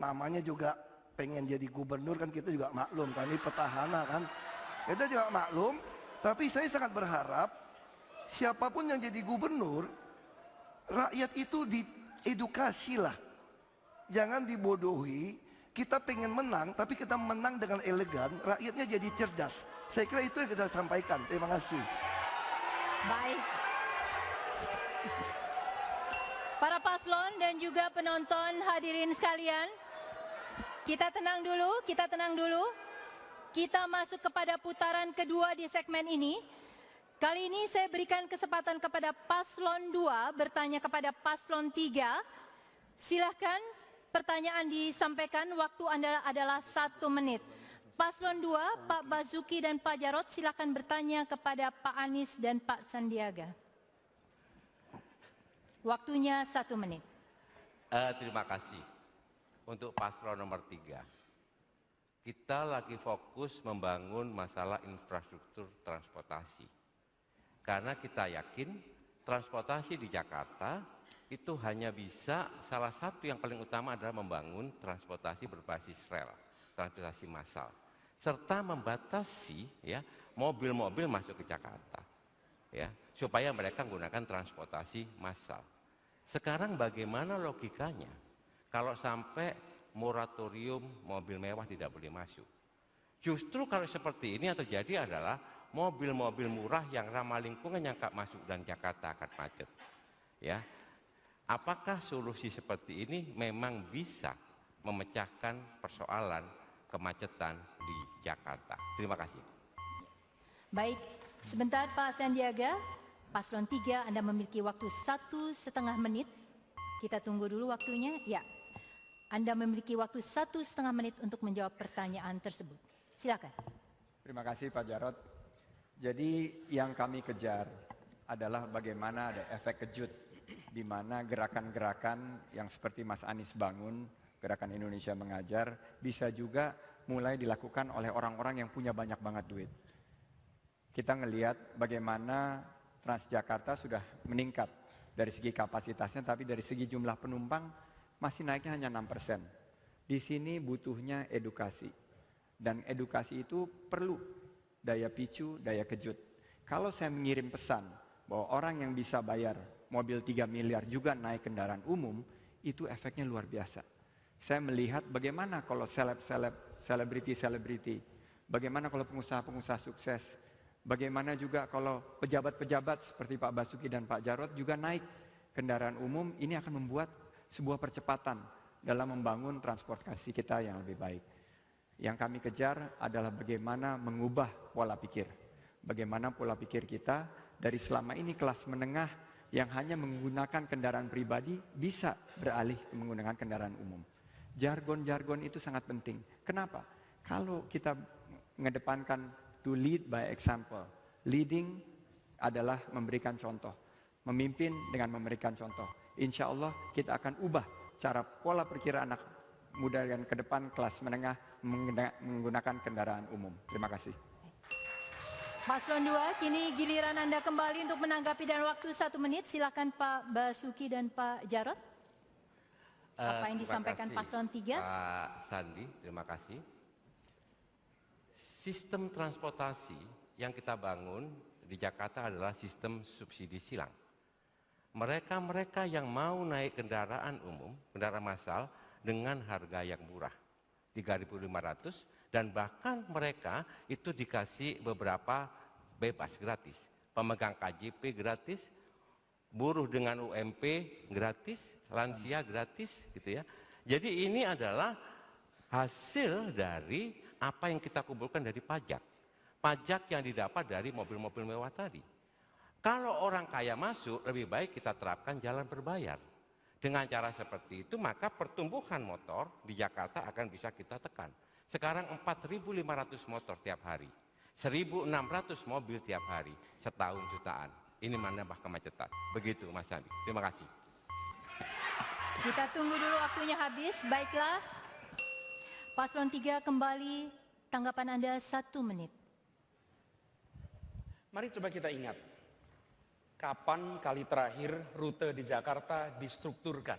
namanya juga pengen jadi gubernur kan, kita juga maklum, kami petahana kan. Kita juga maklum, tapi saya sangat berharap siapapun yang jadi gubernur, rakyat itu diedukasi lah. Jangan dibodohi. Kita pengen menang, tapi kita menang dengan elegan, rakyatnya jadi cerdas. Saya kira itu yang kita sampaikan. Terima kasih. Baik. Para paslon dan juga penonton hadirin sekalian, kita tenang dulu, kita tenang dulu. Kita masuk kepada putaran kedua di segmen ini. Kali ini saya berikan kesempatan kepada paslon 2 bertanya kepada paslon 3. Silahkan pertanyaan disampaikan, waktu Anda adalah 1 menit. Paslon 2, Pak Basuki dan Pak Jarod, silakan bertanya kepada Pak Anies dan Pak Sandiaga. Waktunya 1 menit. Terima kasih. Untuk paslon nomor 3. Kita lagi fokus membangun masalah infrastruktur transportasi. Karena kita yakin transportasi di Jakarta itu hanya bisa, salah satu yang paling utama adalah membangun transportasi berbasis rel, transportasi massal, serta membatasi ya mobil-mobil masuk ke Jakarta, ya supaya mereka menggunakan transportasi massal. Sekarang bagaimana logikanya kalau sampai moratorium mobil mewah tidak boleh masuk? Justru kalau seperti ini yang terjadi adalah mobil-mobil murah yang ramah lingkungan yang masuk dan Jakarta akan macet. Ya, apakah solusi seperti ini memang bisa memecahkan persoalan kemacetan di Jakarta? Terima kasih. Baik, sebentar Pak Sandiaga. Paslon 3, Anda memiliki waktu 1,5 menit. Kita tunggu dulu waktunya. Ya, Anda memiliki waktu 1,5 menit untuk menjawab pertanyaan tersebut. Silakan. Terima kasih Pak Jarod. Jadi yang kami kejar adalah bagaimana ada efek kejut, di mana gerakan-gerakan yang seperti Mas Anies bangun, Gerakan Indonesia Mengajar, bisa juga mulai dilakukan oleh orang-orang yang punya banyak banget duit. Kita ngelihat bagaimana Transjakarta sudah meningkat dari segi kapasitasnya, tapi dari segi jumlah penumpang masih naiknya hanya 6%. Di sini butuhnya edukasi. Dan edukasi itu perlu daya picu, daya kejut. Kalau saya mengirim pesan bahwa orang yang bisa bayar mobil 3 miliar juga naik kendaraan umum, itu efeknya luar biasa. Saya melihat bagaimana kalau selebriti, bagaimana kalau pengusaha-pengusaha sukses, bagaimana juga kalau pejabat-pejabat seperti Pak Basuki dan Pak Jarod juga naik kendaraan umum. Ini akan membuat sebuah percepatan dalam membangun transportasi kita yang lebih baik. Yang kami kejar adalah bagaimana mengubah pola pikir. Bagaimana pola pikir kita dari selama ini kelas menengah yang hanya menggunakan kendaraan pribadi bisa beralih ke menggunakan kendaraan umum. Jargon-jargon itu sangat penting. Kenapa? Kalau kita mengedepankan to lead by example. Leading adalah memberikan contoh. Memimpin dengan memberikan contoh. Insya Allah kita akan ubah cara pola pikir anak muda yang ke depan kelas menengah menggunakan kendaraan umum. Terima kasih. Paslon 2, kini giliran Anda kembali untuk menanggapi dan waktu 1 menit. Silakan Pak Basuki dan Pak Jarod. Apa yang disampaikan Paslon 3? Pak Sandi, terima kasih. Sistem transportasi yang kita bangun di Jakarta adalah sistem subsidi silang. Mereka-mereka yang mau naik kendaraan umum, kendaraan massal dengan harga yang murah, 3.500, dan bahkan mereka itu dikasih beberapa bebas gratis. Pemegang KJP gratis, buruh dengan UMP gratis, lansia gratis gitu ya. Jadi ini adalah hasil dari apa yang kita kumpulkan dari pajak. Pajak yang didapat dari mobil-mobil mewah tadi. Kalau orang kaya masuk, lebih baik kita terapkan jalan berbayar. Dengan cara seperti itu, maka pertumbuhan motor di Jakarta akan bisa kita tekan. Sekarang 4.500 motor tiap hari. 1.600 mobil tiap hari. Setahun jutaan. Ini menambah kemacetan. Begitu Mas Andi. Terima kasih. Kita tunggu dulu waktunya habis. Baiklah. Paslon 3 kembali, tanggapan Anda 1 menit. Mari coba kita ingat, kapan kali terakhir rute di Jakarta distrukturkan?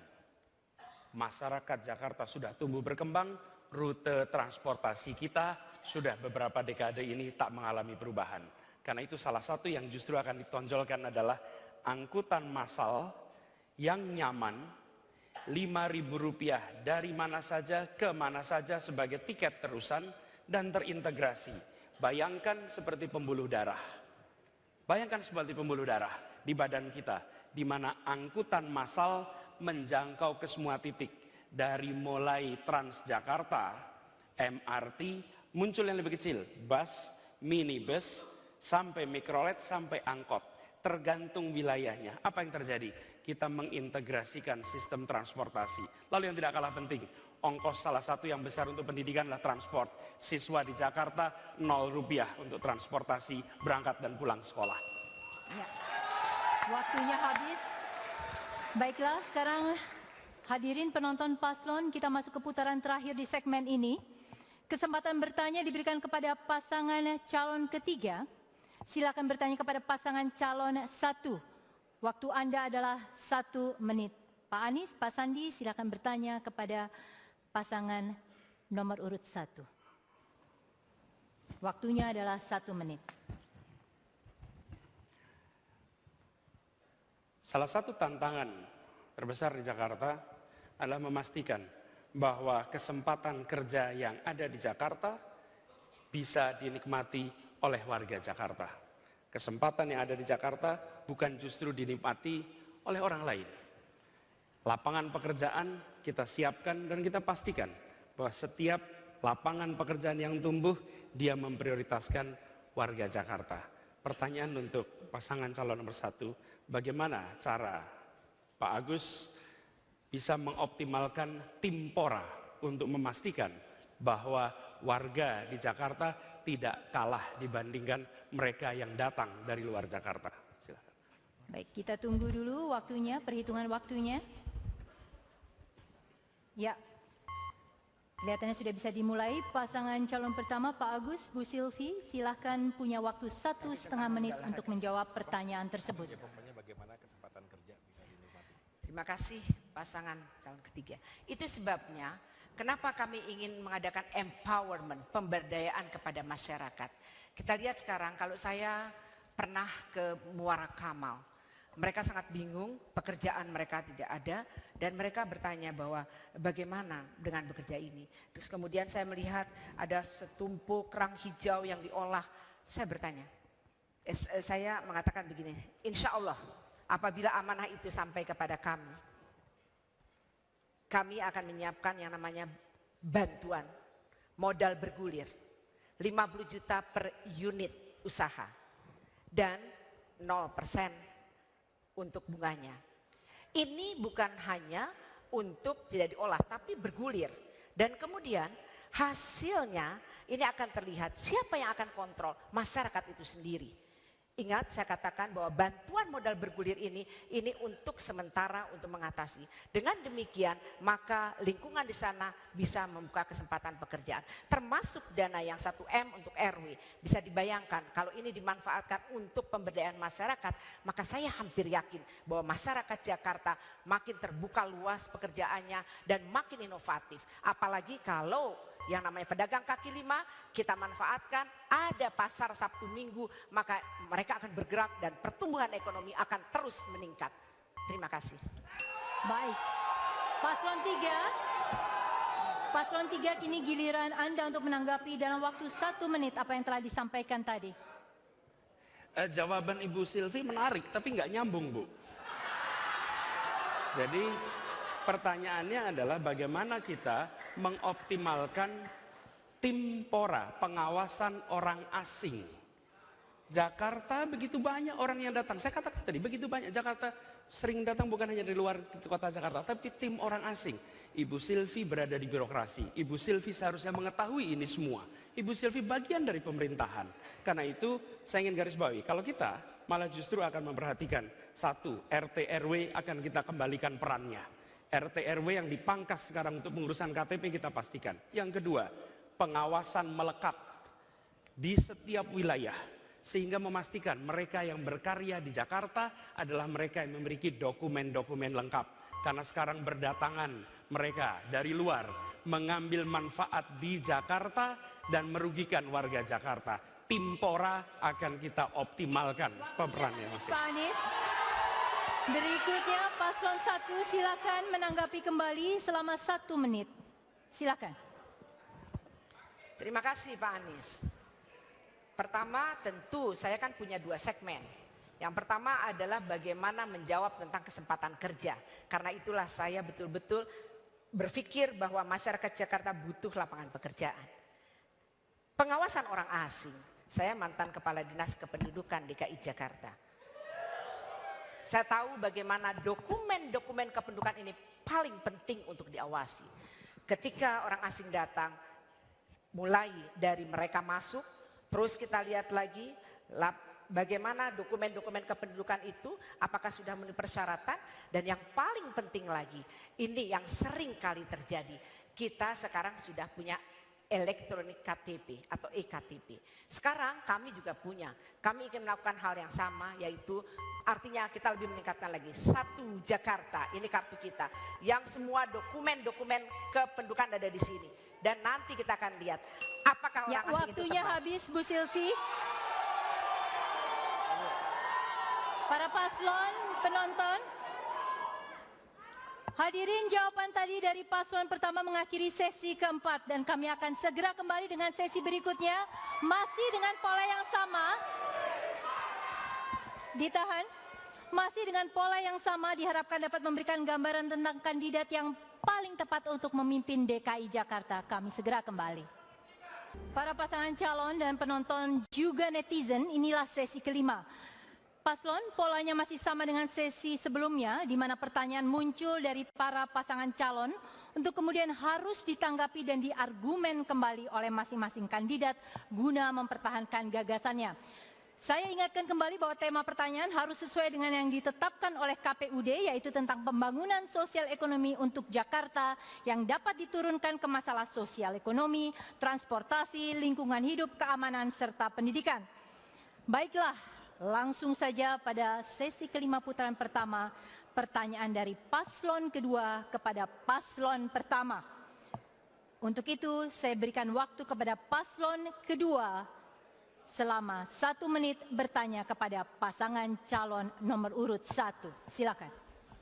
Masyarakat Jakarta sudah tumbuh berkembang, rute transportasi kita sudah beberapa dekade ini tak mengalami perubahan. Karena itu salah satu yang justru akan ditonjolkan adalah angkutan massal yang nyaman, Rp5.000 dari mana saja ke mana saja sebagai tiket terusan dan terintegrasi. Bayangkan seperti pembuluh darah. Bayangkan seperti pembuluh darah di badan kita, di mana angkutan massal menjangkau ke semua titik. Dari mulai Transjakarta, MRT, muncul yang lebih kecil, bus, minibus, sampai mikrolet, sampai angkot. Tergantung wilayahnya. Apa yang terjadi? Kita mengintegrasikan sistem transportasi. Lalu yang tidak kalah penting, ongkos salah satu yang besar untuk pendidikan adalah transport. Siswa di Jakarta Rp0 untuk transportasi berangkat dan pulang sekolah. Ya. Waktunya habis. Baiklah, sekarang hadirin penonton paslon, kita masuk ke putaran terakhir di segmen ini. Kesempatan bertanya diberikan kepada pasangan calon ketiga. Silakan bertanya kepada pasangan calon 1. Waktu Anda adalah 1 menit. Pak Anies, Pak Sandi, silakan bertanya kepada pasangan nomor urut 1. Waktunya adalah 1 menit. Salah satu tantangan terbesar di Jakarta adalah memastikan bahwa kesempatan kerja yang ada di Jakarta bisa dinikmati oleh warga Jakarta. Kesempatan yang ada di Jakarta bukan justru dinikmati oleh orang lain. Lapangan pekerjaan kita siapkan dan kita pastikan bahwa setiap lapangan pekerjaan yang tumbuh, dia memprioritaskan warga Jakarta. Pertanyaan untuk pasangan calon nomor 1, bagaimana cara Pak Agus bisa mengoptimalkan Timpora untuk memastikan bahwa warga di Jakarta tidak kalah dibandingkan mereka yang datang dari luar Jakarta. Silakan. Baik, kita tunggu dulu waktunya, perhitungan waktunya. Ya, kelihatannya sudah bisa dimulai. Pasangan calon pertama Pak Agus, Bu Silvi, silahkan punya waktu 1,5 menit untuk menjawab pertanyaan tersebut. Terima kasih pasangan calon ketiga. Itu sebabnya kenapa kami ingin mengadakan empowerment, pemberdayaan kepada masyarakat. Kita lihat sekarang, kalau saya pernah ke Muara Kamal, mereka sangat bingung, pekerjaan mereka tidak ada, dan mereka bertanya bahwa bagaimana dengan bekerja ini. Terus kemudian saya melihat ada setumpuk kerang hijau yang diolah. Saya bertanya, saya mengatakan begini, insya Allah apabila amanah itu sampai kepada kami akan menyiapkan yang namanya bantuan modal bergulir 50 juta per unit usaha dan 0% untuk bunganya. Ini bukan hanya untuk tidak diolah tapi bergulir, dan kemudian hasilnya ini akan terlihat. Siapa yang akan kontrol? Masyarakat itu sendiri. Ingat, saya katakan bahwa bantuan modal bergulir ini untuk sementara, untuk mengatasi. Dengan demikian, maka lingkungan di sana bisa membuka kesempatan pekerjaan. Termasuk dana yang 1M untuk RW. Bisa dibayangkan, kalau ini dimanfaatkan untuk pemberdayaan masyarakat, maka saya hampir yakin bahwa masyarakat Jakarta makin terbuka luas pekerjaannya dan makin inovatif. Apalagi kalau yang namanya pedagang kaki lima kita manfaatkan, ada pasar Sabtu Minggu, maka mereka akan bergerak dan pertumbuhan ekonomi akan terus meningkat. Terima kasih. Baik, Paslon 3 kini giliran Anda untuk menanggapi dalam waktu 1 menit apa yang telah disampaikan tadi. Jawaban Ibu Silvi menarik tapi nggak nyambung, Bu. Jadi pertanyaannya adalah bagaimana kita mengoptimalkan Timpora, pengawasan orang asing. Jakarta begitu banyak orang yang datang. Saya katakan tadi begitu banyak. Jakarta sering datang bukan hanya dari luar kota Jakarta, tapi tim orang asing. Ibu Silvi berada di birokrasi. Ibu Silvi seharusnya mengetahui ini semua. Ibu Silvi bagian dari pemerintahan. Karena itu saya ingin garis bawahi, kalau kita malah justru akan memperhatikan, 1, RT RW akan kita kembalikan perannya. RT RW yang dipangkas sekarang untuk pengurusan KTP kita pastikan. Yang kedua, pengawasan melekat di setiap wilayah sehingga memastikan mereka yang berkarya di Jakarta adalah mereka yang memiliki dokumen-dokumen lengkap. Karena sekarang berdatangan mereka dari luar mengambil manfaat di Jakarta dan merugikan warga Jakarta. Timpora akan kita optimalkan pemerannya masing. Pak Anies, berikutnya Paslon 1 silakan menanggapi kembali selama 1 menit. Silakan. Terima kasih Pak Anies. Pertama, tentu saya kan punya 2 segmen. Yang pertama adalah bagaimana menjawab tentang kesempatan kerja. Karena itulah saya betul-betul berpikir bahwa masyarakat Jakarta butuh lapangan pekerjaan. Pengawasan orang asing. Saya mantan Kepala Dinas Kependudukan DKI Jakarta. Saya tahu bagaimana dokumen-dokumen kependudukan ini paling penting untuk diawasi. Ketika orang asing datang, mulai dari mereka masuk, terus kita lihat lagi bagaimana dokumen-dokumen kependudukan itu, apakah sudah memenuhi persyaratan, dan yang paling penting lagi, ini yang sering kali terjadi, kita sekarang sudah punya elektronik KTP atau eKTP. Sekarang kami juga punya, kami ingin melakukan hal yang sama, yaitu artinya kita lebih meningkatkan lagi. Satu Jakarta, ini kartu kita, yang semua dokumen-dokumen kependudukan ada di sini. Dan nanti kita akan lihat apakah orang asing itu Waktunya tepat. habis, Bu Sylvie. Para paslon, penonton. Hadirin, jawaban tadi dari paslon pertama mengakhiri sesi keempat dan kami akan segera kembali dengan sesi berikutnya masih dengan pola yang sama. Ditahan. Masih dengan pola yang sama diharapkan dapat memberikan gambaran tentang kandidat yang paling tepat untuk memimpin DKI Jakarta. Kami segera kembali. Para pasangan calon dan penonton juga netizen, inilah sesi kelima. Paslon, polanya masih sama dengan sesi sebelumnya, di mana pertanyaan muncul dari para pasangan calon untuk kemudian harus ditanggapi dan diargumen kembali oleh masing-masing kandidat guna mempertahankan gagasannya. Saya ingatkan kembali bahwa tema pertanyaan harus sesuai dengan yang ditetapkan oleh KPUD, yaitu tentang pembangunan sosial ekonomi untuk Jakarta yang dapat diturunkan ke masalah sosial ekonomi, transportasi, lingkungan hidup, keamanan, serta pendidikan. Baiklah, langsung saja pada sesi kelima putaran pertama, pertanyaan dari paslon kedua kepada paslon pertama. Untuk itu saya berikan waktu kepada paslon kedua selama 1 menit bertanya kepada pasangan calon nomor urut 1. Silakan.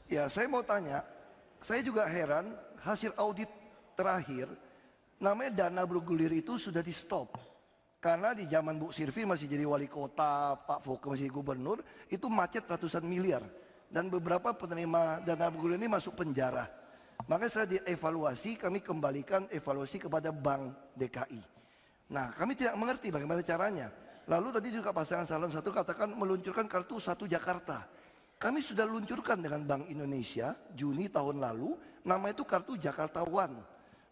Ya, saya mau tanya, saya juga heran hasil audit terakhir, namanya dana bergulir itu sudah di stop. Karena di zaman Bu Sylvie masih jadi wali kota, Pak Foke masih gubernur, itu macet ratusan miliar. Dan beberapa penerima dana bergulir ini masuk penjara. Makanya saya dievaluasi, kami kembalikan evaluasi kepada Bank DKI. Nah, kami tidak mengerti bagaimana caranya. Lalu tadi juga pasangan calon satu katakan meluncurkan kartu Satu Jakarta. Kami sudah luncurkan dengan Bank Indonesia Juni tahun lalu, nama itu kartu Jakarta One.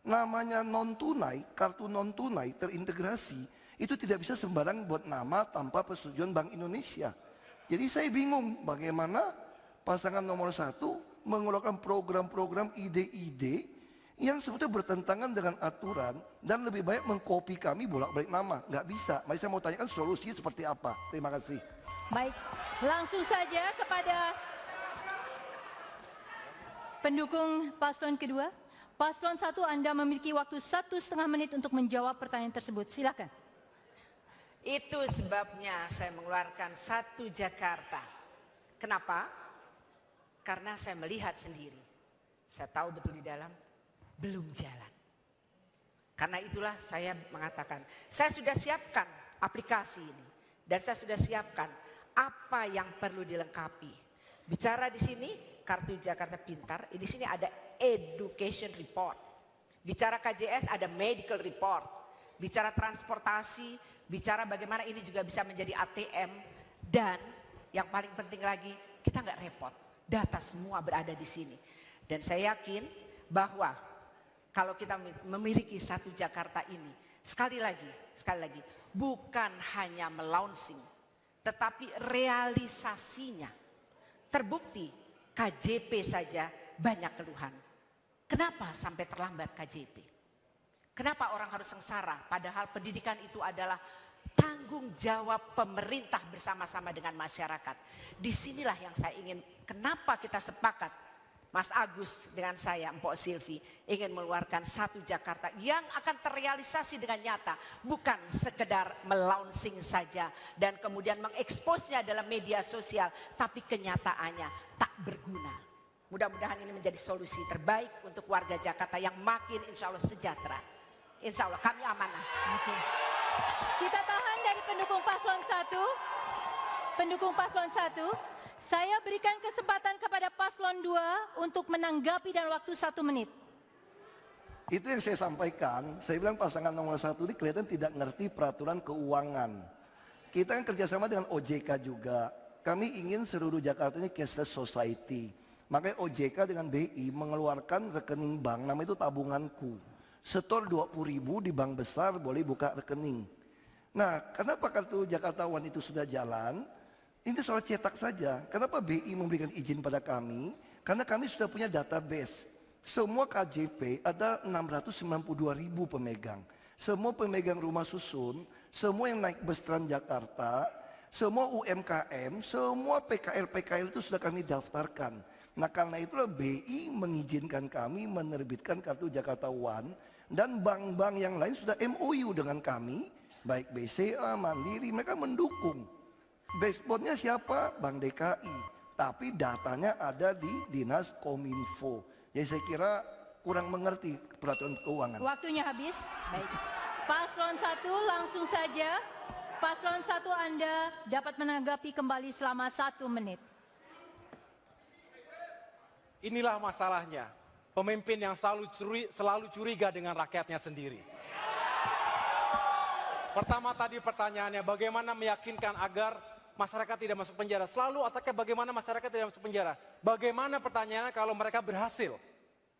Namanya non-tunai, kartu non-tunai terintegrasi. Itu tidak bisa sembarang buat nama tanpa persetujuan Bank Indonesia. Jadi saya bingung bagaimana pasangan nomor 1 mengeluarkan program-program ide-ide yang sebetulnya bertentangan dengan aturan dan lebih baik mengkopi kami bolak-balik nama. Nggak bisa. Mari saya mau tanyakan solusi seperti apa. Terima kasih. Baik, langsung saja kepada pendukung paslon kedua. Paslon 1, Anda memiliki waktu 1,5 menit untuk menjawab pertanyaan tersebut. Silakan. Itu sebabnya saya mengeluarkan Satu Jakarta. Kenapa? Karena saya melihat sendiri. Saya tahu betul di dalam belum jalan. Karena itulah saya mengatakan, saya sudah siapkan aplikasi ini dan saya sudah siapkan apa yang perlu dilengkapi. Bicara di sini kartu Jakarta Pintar, di sini ada education report. Bicara KJS ada medical report. Bicara transportasi, bicara bagaimana ini juga bisa menjadi ATM, dan yang paling penting lagi kita nggak repot, data semua berada di sini. Dan saya yakin bahwa kalau kita memiliki Satu Jakarta ini, sekali lagi bukan hanya melaunching, tetapi realisasinya terbukti. KJP saja banyak keluhan. Kenapa sampai terlambat KJP? Kenapa orang harus sengsara? Padahal pendidikan itu adalah tanggung jawab pemerintah bersama-sama dengan masyarakat. Disinilah yang saya ingin, kenapa kita sepakat, Mas Agus dengan saya, Mpok Sylvie, ingin mengeluarkan Satu Jakarta yang akan terrealisasi dengan nyata. Bukan sekedar melaunching saja dan kemudian mengeksposnya dalam media sosial, tapi kenyataannya tak berguna. Mudah-mudahan ini menjadi solusi terbaik untuk warga Jakarta yang makin insya Allah sejahtera. Insya Allah kami amanah. Oke. Kita tahan dari pendukung paslon 1. Pendukung paslon 1. Saya berikan kesempatan kepada paslon 2 untuk menanggapi dalam waktu 1 menit. Itu yang saya sampaikan. Saya bilang pasangan nomor 1 ini kelihatan tidak ngerti peraturan keuangan. Kita kan kerjasama dengan OJK juga. Kami ingin seluruh Jakarta ini cashless society. Makanya OJK dengan BI mengeluarkan rekening bank, nama itu tabunganku. Setor 20.000 di bank besar boleh buka rekening. Nah, kenapa kartu Jakarta One itu sudah jalan? Ini soal cetak saja. Kenapa BI memberikan izin pada kami? Karena kami sudah punya database. Semua KJP ada 692.000 pemegang. semua pemegang rumah susun, semua yang naik bus Transjakarta, semua UMKM, semua PKL-PKL itu sudah kami daftarkan. Nah karena itulah BI mengizinkan kami menerbitkan kartu Jakarta One, dan bank-bank yang lain sudah MOU dengan kami, baik BCA, Mandiri, mereka mendukung. Backbone-nya siapa? Bank DKI. Tapi datanya ada di Dinas Kominfo. Jadi saya kira kurang mengerti peraturan keuangan. Waktunya habis. Baik. Paslon 1 langsung saja. Paslon 1 Anda dapat menanggapi kembali selama 1 menit. Inilah masalahnya. Pemimpin yang selalu curiga dengan rakyatnya sendiri. Pertama tadi pertanyaannya, bagaimana meyakinkan agar masyarakat tidak masuk penjara? Selalu otaknya bagaimana masyarakat tidak masuk penjara? Bagaimana pertanyaannya kalau mereka berhasil?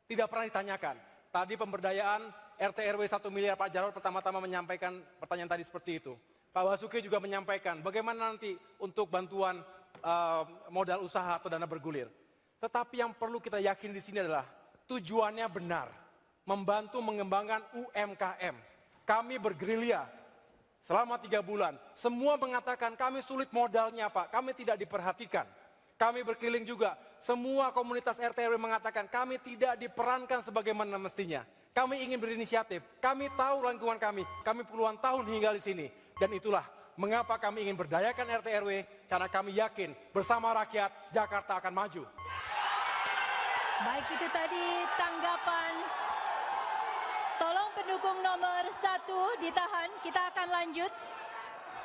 Tidak pernah ditanyakan. Tadi pemberdayaan RT RW 1 miliar, Pak Jarod pertama-tama menyampaikan pertanyaan tadi seperti itu. Pak Basuki juga menyampaikan bagaimana nanti untuk bantuan modal usaha atau dana bergulir. Tetapi yang perlu kita yakin di sini adalah tujuannya benar, membantu mengembangkan UMKM. Kami bergerilya selama 3 bulan, semua mengatakan kami sulit modalnya Pak, kami tidak diperhatikan. Kami berkeliling juga, semua komunitas RT RW mengatakan kami tidak diperankan sebagaimana mestinya. Kami ingin berinisiatif, kami tahu lingkungan kami puluhan tahun tinggal di sini. Dan itulah mengapa kami ingin berdayakan RT RW, karena kami yakin bersama rakyat Jakarta akan maju. Baik, itu tadi tanggapan. Tolong pendukung nomor 1 ditahan, kita akan lanjut.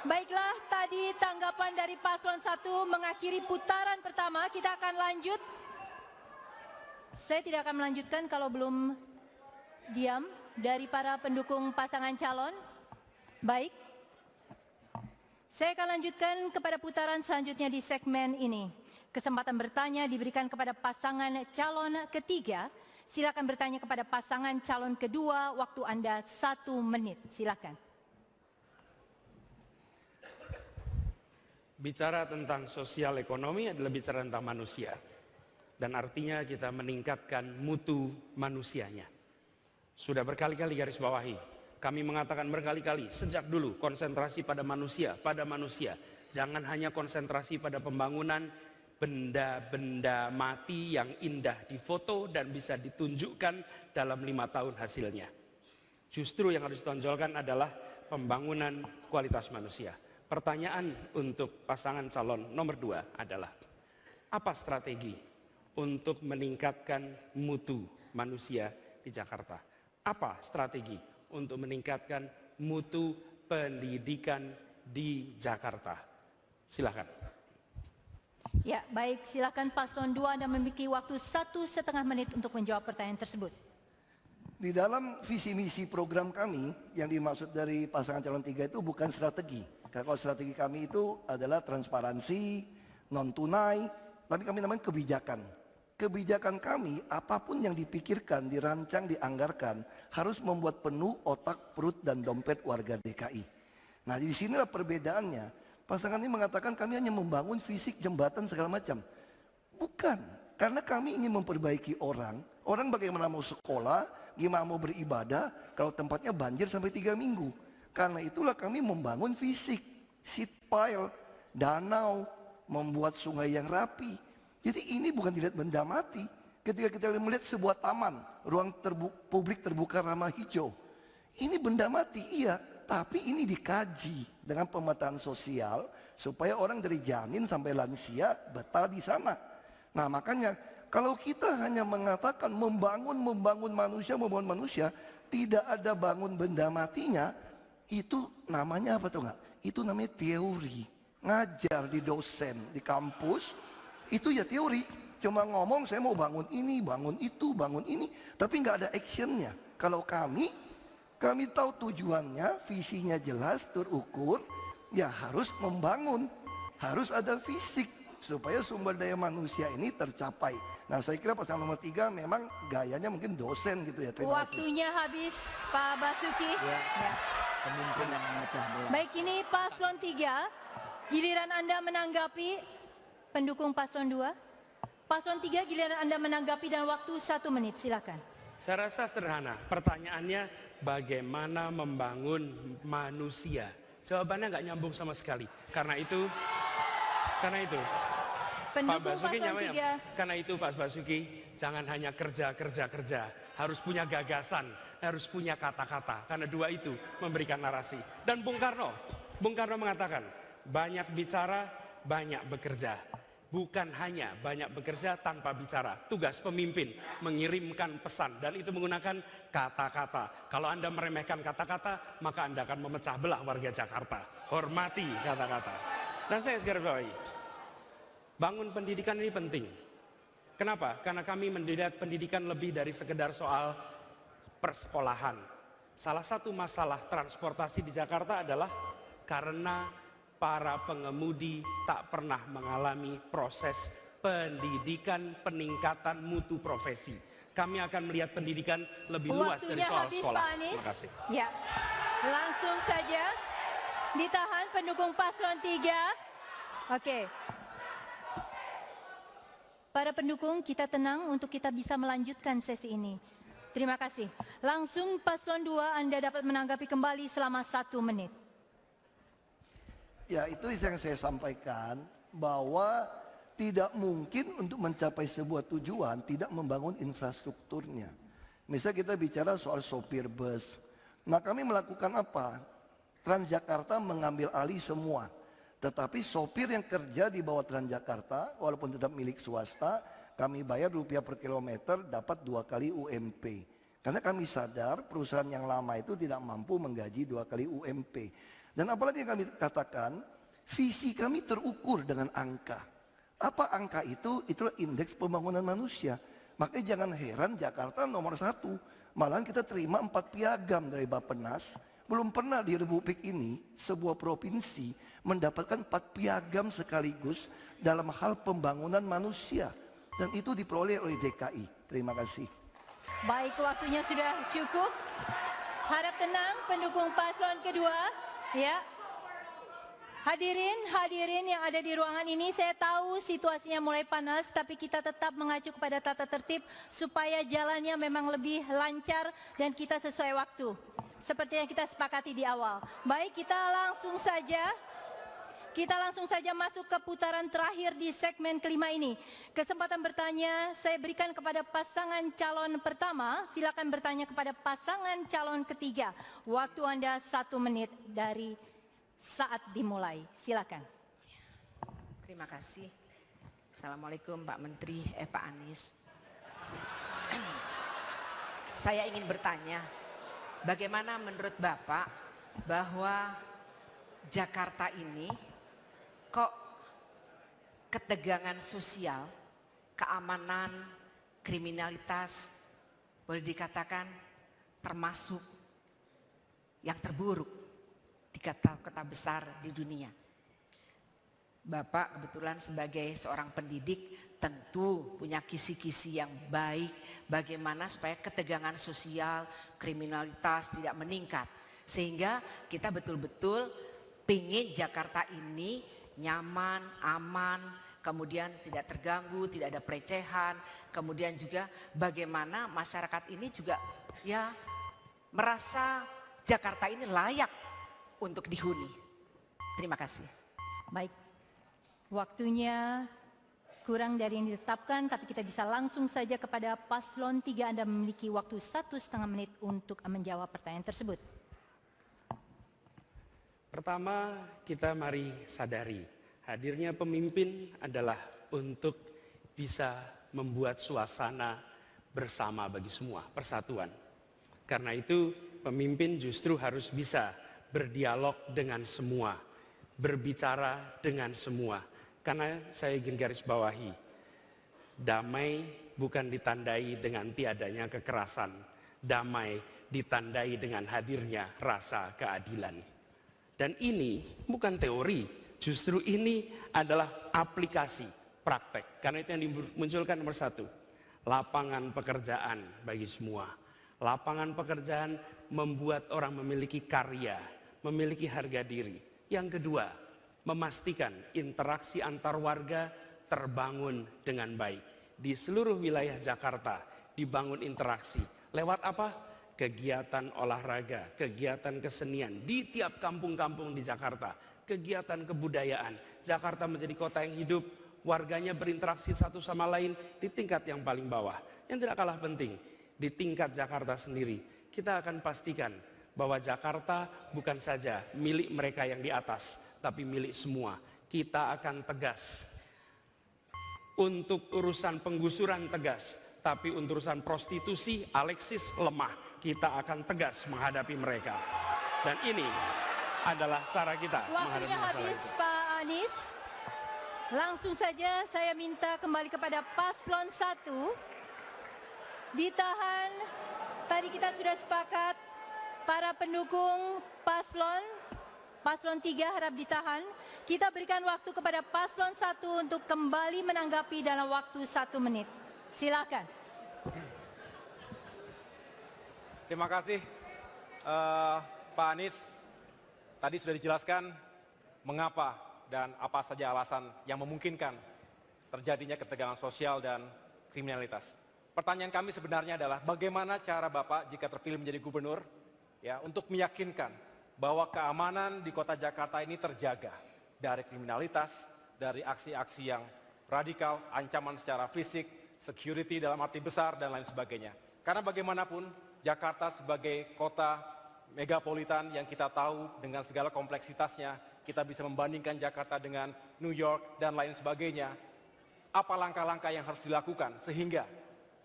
Baiklah, tadi tanggapan dari paslon 1 mengakhiri putaran pertama, kita akan lanjut. Saya tidak akan melanjutkan kalau belum diam dari para pendukung pasangan calon. Baik, saya akan lanjutkan kepada putaran selanjutnya di segmen ini. Kesempatan bertanya diberikan kepada pasangan calon ketiga. Silakan bertanya kepada pasangan calon kedua, waktu Anda 1 menit. Silakan. Bicara tentang sosial ekonomi adalah bicara tentang manusia. Dan artinya kita meningkatkan mutu manusianya. Sudah berkali-kali garis bawahi. Kami mengatakan berkali-kali sejak dulu konsentrasi pada manusia, pada manusia. Jangan hanya konsentrasi pada pembangunan benda-benda mati yang indah difoto dan bisa ditunjukkan dalam 5 tahun hasilnya. Justru yang harus ditonjolkan adalah pembangunan kualitas manusia. Pertanyaan untuk pasangan calon nomor 2 adalah, apa strategi untuk meningkatkan mutu manusia di Jakarta? Apa strategi untuk meningkatkan mutu pendidikan di Jakarta? Silakan. Ya, baik, silakan paslon 2 Anda memiliki waktu 1,5 menit untuk menjawab pertanyaan tersebut. Di dalam visi misi program kami yang dimaksud dari pasangan calon 3 itu bukan strategi. Karena kalau strategi kami itu adalah transparansi, non tunai, tapi kami namanya kebijakan. Kebijakan kami apapun yang dipikirkan, dirancang, dianggarkan harus membuat penuh otak, perut dan dompet warga DKI. Nah, di sinilah perbedaannya. Pasangan ini mengatakan kami hanya membangun fisik, jembatan segala macam. Bukan, karena kami ingin memperbaiki orang. Orang bagaimana mau sekolah, gimana mau beribadah kalau tempatnya banjir sampai 3 minggu. Karena itulah kami membangun fisik, seat pile, danau, membuat sungai yang rapi. Jadi ini bukan dilihat benda mati. Ketika kita melihat sebuah taman, ruang publik terbuka ramah hijau. Ini benda mati, iya. Tapi ini dikaji dengan pemetaan sosial supaya orang dari janin sampai lansia betah di sana. Nah makanya kalau kita hanya mengatakan membangun manusia, tidak ada bangun benda matinya, itu namanya apa tuh nggak? Itu namanya teori. Ngajar di dosen, di kampus, itu ya teori. Cuma ngomong saya mau bangun ini, bangun itu, bangun ini. Tapi nggak ada actionnya. Kalau kami tahu tujuannya, visinya jelas, terukur, ya harus membangun, harus ada fisik supaya sumber daya manusia ini tercapai. Nah saya kira pasangan nomor 3 memang gayanya mungkin dosen gitu ya. Terima kasih. Waktunya habis, Pak Basuki. Ya. Pemimpin yang memecah belah. Baik, ini paslon 3, giliran Anda menanggapi pendukung paslon 2. Paslon 3, giliran Anda menanggapi dan waktu 1 menit, silakan. Saya rasa sederhana. Pertanyaannya bagaimana membangun manusia? Jawabannya nggak nyambung sama sekali. Karena itu Pak Basuki nyamanya. Karena itu Pak Basuki, jangan hanya kerja. Harus punya gagasan, harus punya kata-kata. Karena dua itu memberikan narasi. Dan Bung Karno mengatakan, banyak bicara, banyak bekerja. Bukan hanya banyak bekerja tanpa bicara. Tugas pemimpin mengirimkan pesan dan itu menggunakan kata-kata. Kalau Anda meremehkan kata-kata, maka Anda akan memecah belah warga Jakarta. Hormati kata-kata. Dan saya sekarang bawahi, bangun pendidikan ini penting. Kenapa? Karena kami melihat pendidikan lebih dari sekedar soal persekolahan. Salah satu masalah transportasi di Jakarta adalah karena para pengemudi tak pernah mengalami proses pendidikan peningkatan mutu profesi. Kami akan melihat pendidikan lebih luas dari soal sekolah. Terima kasih. Ya, langsung saja ditahan pendukung paslon 3. Oke. Para pendukung, kita tenang untuk kita bisa melanjutkan sesi ini. Terima kasih. Langsung paslon 2, Anda dapat menanggapi kembali selama 1 menit. Ya, itu yang saya sampaikan, bahwa tidak mungkin untuk mencapai sebuah tujuan tidak membangun infrastrukturnya. Misalnya kita bicara soal sopir bus. Nah, kami melakukan apa? Transjakarta mengambil alih semua. Tetapi sopir yang kerja di bawah Transjakarta, walaupun tetap milik swasta, kami bayar rupiah per kilometer dapat 2 kali UMP. Karena kami sadar perusahaan yang lama itu tidak mampu menggaji 2 kali UMP. Dan apalagi yang kami katakan, visi kami terukur dengan angka. Apa angka itu? Itulah indeks pembangunan manusia. Makanya jangan heran Jakarta nomor 1. Malahan kita terima 4 piagam dari Bappenas. Belum pernah di Republik ini sebuah provinsi mendapatkan 4 piagam sekaligus dalam hal pembangunan manusia. Dan itu diperoleh oleh DKI. Terima kasih. Baik, waktunya sudah cukup. Harap tenang pendukung paslon kedua. Ya, hadirin yang ada di ruangan ini, saya tahu situasinya mulai panas, tapi kita tetap mengacu kepada tata tertib supaya jalannya memang lebih lancar dan kita sesuai waktu. Seperti yang kita sepakati di awal. Baik, kita langsung saja masuk ke putaran terakhir di segmen kelima ini. Kesempatan bertanya saya berikan kepada pasangan calon pertama. Silakan bertanya kepada pasangan calon ketiga. Waktu Anda 1 menit dari saat dimulai. Silakan. Terima kasih. Assalamualaikum Pak Menteri, Pak Anies. Saya ingin bertanya, bagaimana menurut Bapak bahwa Jakarta ini kok ketegangan sosial, keamanan, kriminalitas boleh dikatakan termasuk yang terburuk di kota-kota besar di dunia. Bapak kebetulan sebagai seorang pendidik tentu punya kisi-kisi yang baik bagaimana supaya ketegangan sosial, kriminalitas tidak meningkat. Sehingga kita betul-betul pingin Jakarta ini nyaman, aman, kemudian tidak terganggu, tidak ada pelecehan, kemudian juga bagaimana masyarakat ini juga ya merasa Jakarta ini layak untuk dihuni. Terima kasih. Baik, waktunya kurang dari yang ditetapkan, tapi kita bisa langsung saja kepada paslon 3. Anda memiliki waktu 1,5 menit untuk menjawab pertanyaan tersebut. Pertama, kita mari sadari, hadirnya pemimpin adalah untuk bisa membuat suasana bersama bagi semua, persatuan. Karena itu, pemimpin justru harus bisa berdialog dengan semua, berbicara dengan semua. Karena saya ingin garis bawahi, damai bukan ditandai dengan tiadanya kekerasan, damai ditandai dengan hadirnya rasa keadilan. Dan ini bukan teori, justru ini adalah aplikasi praktek. Karena itu yang dimunculkan nomor 1, lapangan pekerjaan bagi semua. Lapangan pekerjaan membuat orang memiliki karya, memiliki harga diri. Yang kedua, memastikan interaksi antar warga terbangun dengan baik. Di seluruh wilayah Jakarta dibangun interaksi Lewat apa? Kegiatan olahraga, kegiatan kesenian di tiap kampung-kampung di Jakarta, kegiatan kebudayaan. Jakarta menjadi kota yang hidup, warganya berinteraksi satu sama lain di tingkat yang paling bawah. Yang tidak kalah penting, di tingkat Jakarta sendiri, kita akan pastikan bahwa Jakarta bukan saja milik mereka yang di atas, tapi milik semua. Kita akan tegas. Untuk urusan penggusuran tegas, tapi untuk urusan prostitusi, Alexis lemah. Kita akan tegas menghadapi mereka. Dan ini adalah cara kita menghadapi Waktunya masalah habis, itu. Pak Anies. Langsung saja saya minta kembali kepada paslon 1. Ditahan, tadi kita sudah sepakat, para pendukung paslon 3 harap ditahan. Kita berikan waktu kepada paslon 1 untuk kembali menanggapi dalam waktu 1 menit. Silakan. Terima kasih Pak Anies. Tadi sudah dijelaskan mengapa dan apa saja alasan yang memungkinkan terjadinya ketegangan sosial dan kriminalitas. Pertanyaan kami sebenarnya adalah bagaimana cara Bapak jika terpilih menjadi gubernur ya untuk meyakinkan bahwa keamanan di kota Jakarta ini terjaga dari kriminalitas, dari aksi-aksi yang radikal, ancaman secara fisik, security dalam arti besar dan lain sebagainya. Karena bagaimanapun Jakarta sebagai kota megapolitan yang kita tahu dengan segala kompleksitasnya, kita bisa membandingkan Jakarta dengan New York dan lain sebagainya. Apa langkah-langkah yang harus dilakukan sehingga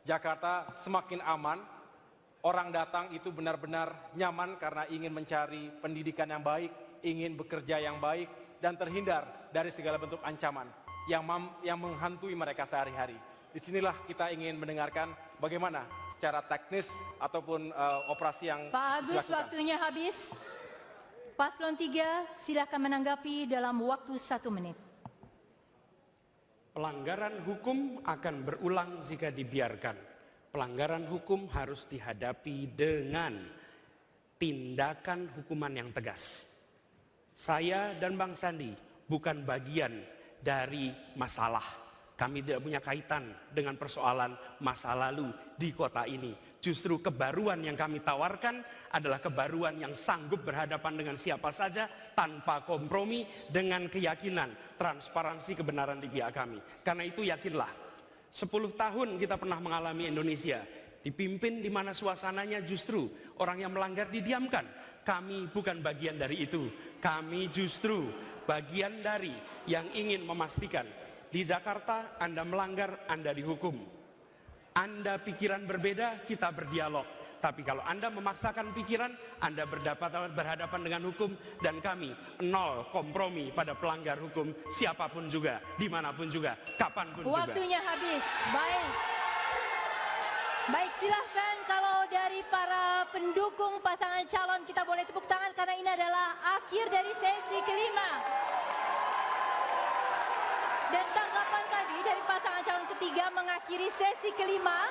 Jakarta semakin aman, orang datang itu benar-benar nyaman karena ingin mencari pendidikan yang baik, ingin bekerja yang baik, dan terhindar dari segala bentuk ancaman yang menghantui mereka sehari-hari. Disinilah kita ingin mendengarkan bagaimana secara teknis ataupun operasi yang Pak Agus, dilakukan. waktunya habis. Paslon 3 silakan menanggapi dalam waktu 1 menit. Pelanggaran hukum akan berulang jika dibiarkan. Pelanggaran hukum harus dihadapi dengan tindakan hukuman yang tegas. Saya dan Bang Sandi bukan bagian dari masalah. Kami tidak punya kaitan dengan persoalan masa lalu di kota ini. Justru kebaruan yang kami tawarkan adalah kebaruan yang sanggup berhadapan dengan siapa saja tanpa kompromi, dengan keyakinan, transparansi, kebenaran di pihak kami. Karena itu yakinlah, 10 tahun kita pernah mengalami Indonesia dipimpin di mana suasananya justru orang yang melanggar didiamkan. Kami bukan bagian dari itu. Kami justru bagian dari yang ingin memastikan di Jakarta Anda melanggar, Anda dihukum. Anda pikiran berbeda, kita berdialog. Tapi kalau Anda memaksakan pikiran, Anda berhadapan dengan hukum, dan kami nol kompromi pada pelanggar hukum, siapapun juga, dimanapun juga, kapanpun juga. Waktunya habis. Baik, silahkan kalau dari para pendukung pasangan calon kita boleh tepuk tangan karena ini adalah akhir dari sesi kelima. Dan tanggapan tadi dari pasangan calon ketiga mengakhiri sesi kelima.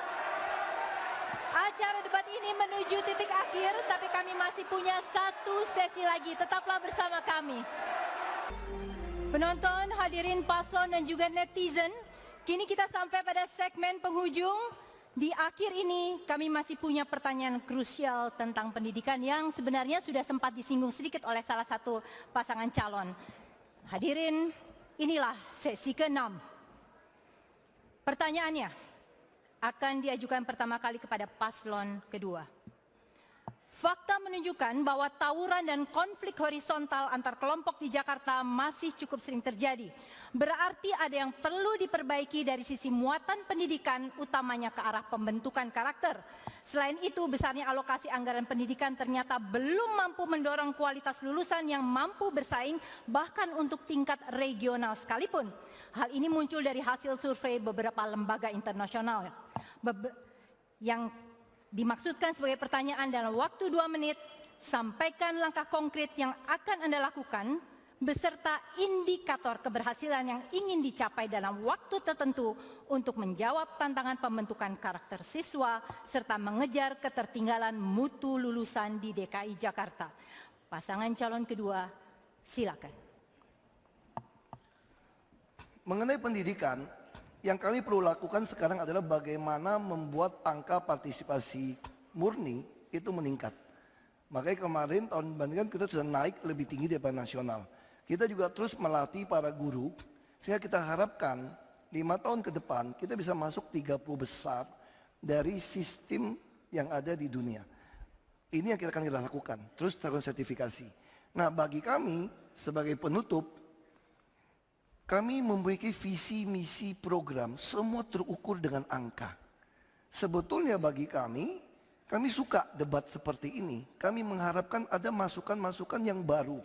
Acara debat ini menuju titik akhir, tapi kami masih punya 1 sesi lagi. Tetaplah bersama kami. Penonton, hadirin paslon dan juga netizen, kini kita sampai pada segmen penghujung. Di akhir ini kami masih punya pertanyaan krusial tentang pendidikan yang sebenarnya sudah sempat disinggung sedikit oleh salah satu pasangan calon. Hadirin, inilah sesi ke-6. Pertanyaannya akan diajukan pertama kali kepada paslon kedua. Fakta menunjukkan bahwa tawuran dan konflik horizontal antar kelompok di Jakarta masih cukup sering terjadi. Berarti ada yang perlu diperbaiki dari sisi muatan pendidikan, utamanya ke arah pembentukan karakter. Selain itu, besarnya alokasi anggaran pendidikan ternyata belum mampu mendorong kualitas lulusan yang mampu bersaing bahkan untuk tingkat regional sekalipun. Hal ini muncul dari hasil survei beberapa lembaga internasional yang dimaksudkan sebagai pertanyaan dalam waktu 2 menit, sampaikan langkah konkret yang akan Anda lakukan beserta indikator keberhasilan yang ingin dicapai dalam waktu tertentu untuk menjawab tantangan pembentukan karakter siswa serta mengejar ketertinggalan mutu lulusan di DKI Jakarta. Pasangan calon kedua, silakan. Mengenai pendidikan, yang kami perlu lakukan sekarang adalah bagaimana membuat angka partisipasi murni itu meningkat. Makanya kemarin tahun dibandingkan kita sudah naik lebih tinggi daripada nasional. Kita juga terus melatih para guru, sehingga kita harapkan 5 tahun ke depan kita bisa masuk 30 besar dari sistem yang ada di dunia. Ini yang kita akan lakukan, terus terus sertifikasi. Nah, bagi kami sebagai penutup, kami memiliki visi, misi, program, semua terukur dengan angka. Sebetulnya bagi kami suka debat seperti ini. Kami mengharapkan ada masukan-masukan yang baru,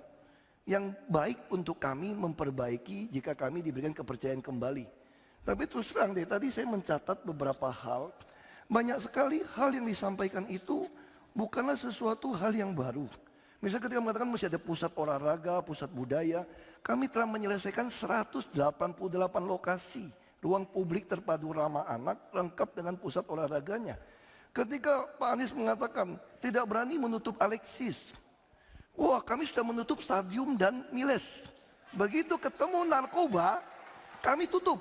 yang baik untuk kami memperbaiki jika kami diberikan kepercayaan kembali. Tapi terus terang deh, tadi saya mencatat beberapa hal. Banyak sekali hal yang disampaikan itu bukanlah sesuatu hal yang baru. Misalnya ketika mengatakan masih ada pusat olahraga, pusat budaya, kami telah menyelesaikan 188 lokasi ruang publik terpadu ramah anak lengkap dengan pusat olahraganya. Ketika Pak Anies mengatakan tidak berani menutup Alexis, wah kami sudah menutup Stadium dan Miles. Begitu ketemu narkoba, kami tutup.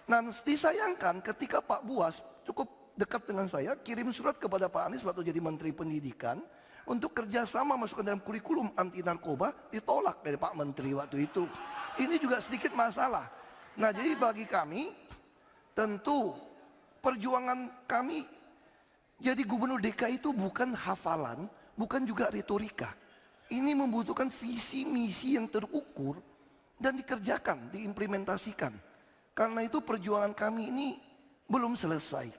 Nah, disayangkan ketika Pak Buas cukup dekat dengan saya, kirim surat kepada Pak Anies waktu jadi Menteri Pendidikan untuk kerjasama masukkan dalam kurikulum anti narkoba, ditolak dari Pak Menteri waktu itu. Ini juga sedikit masalah. Nah, jadi bagi kami tentu perjuangan kami jadi gubernur DKI itu bukan hafalan, bukan juga retorika. Ini membutuhkan visi misi yang terukur dan dikerjakan, diimplementasikan. Karena itu perjuangan kami ini belum selesai.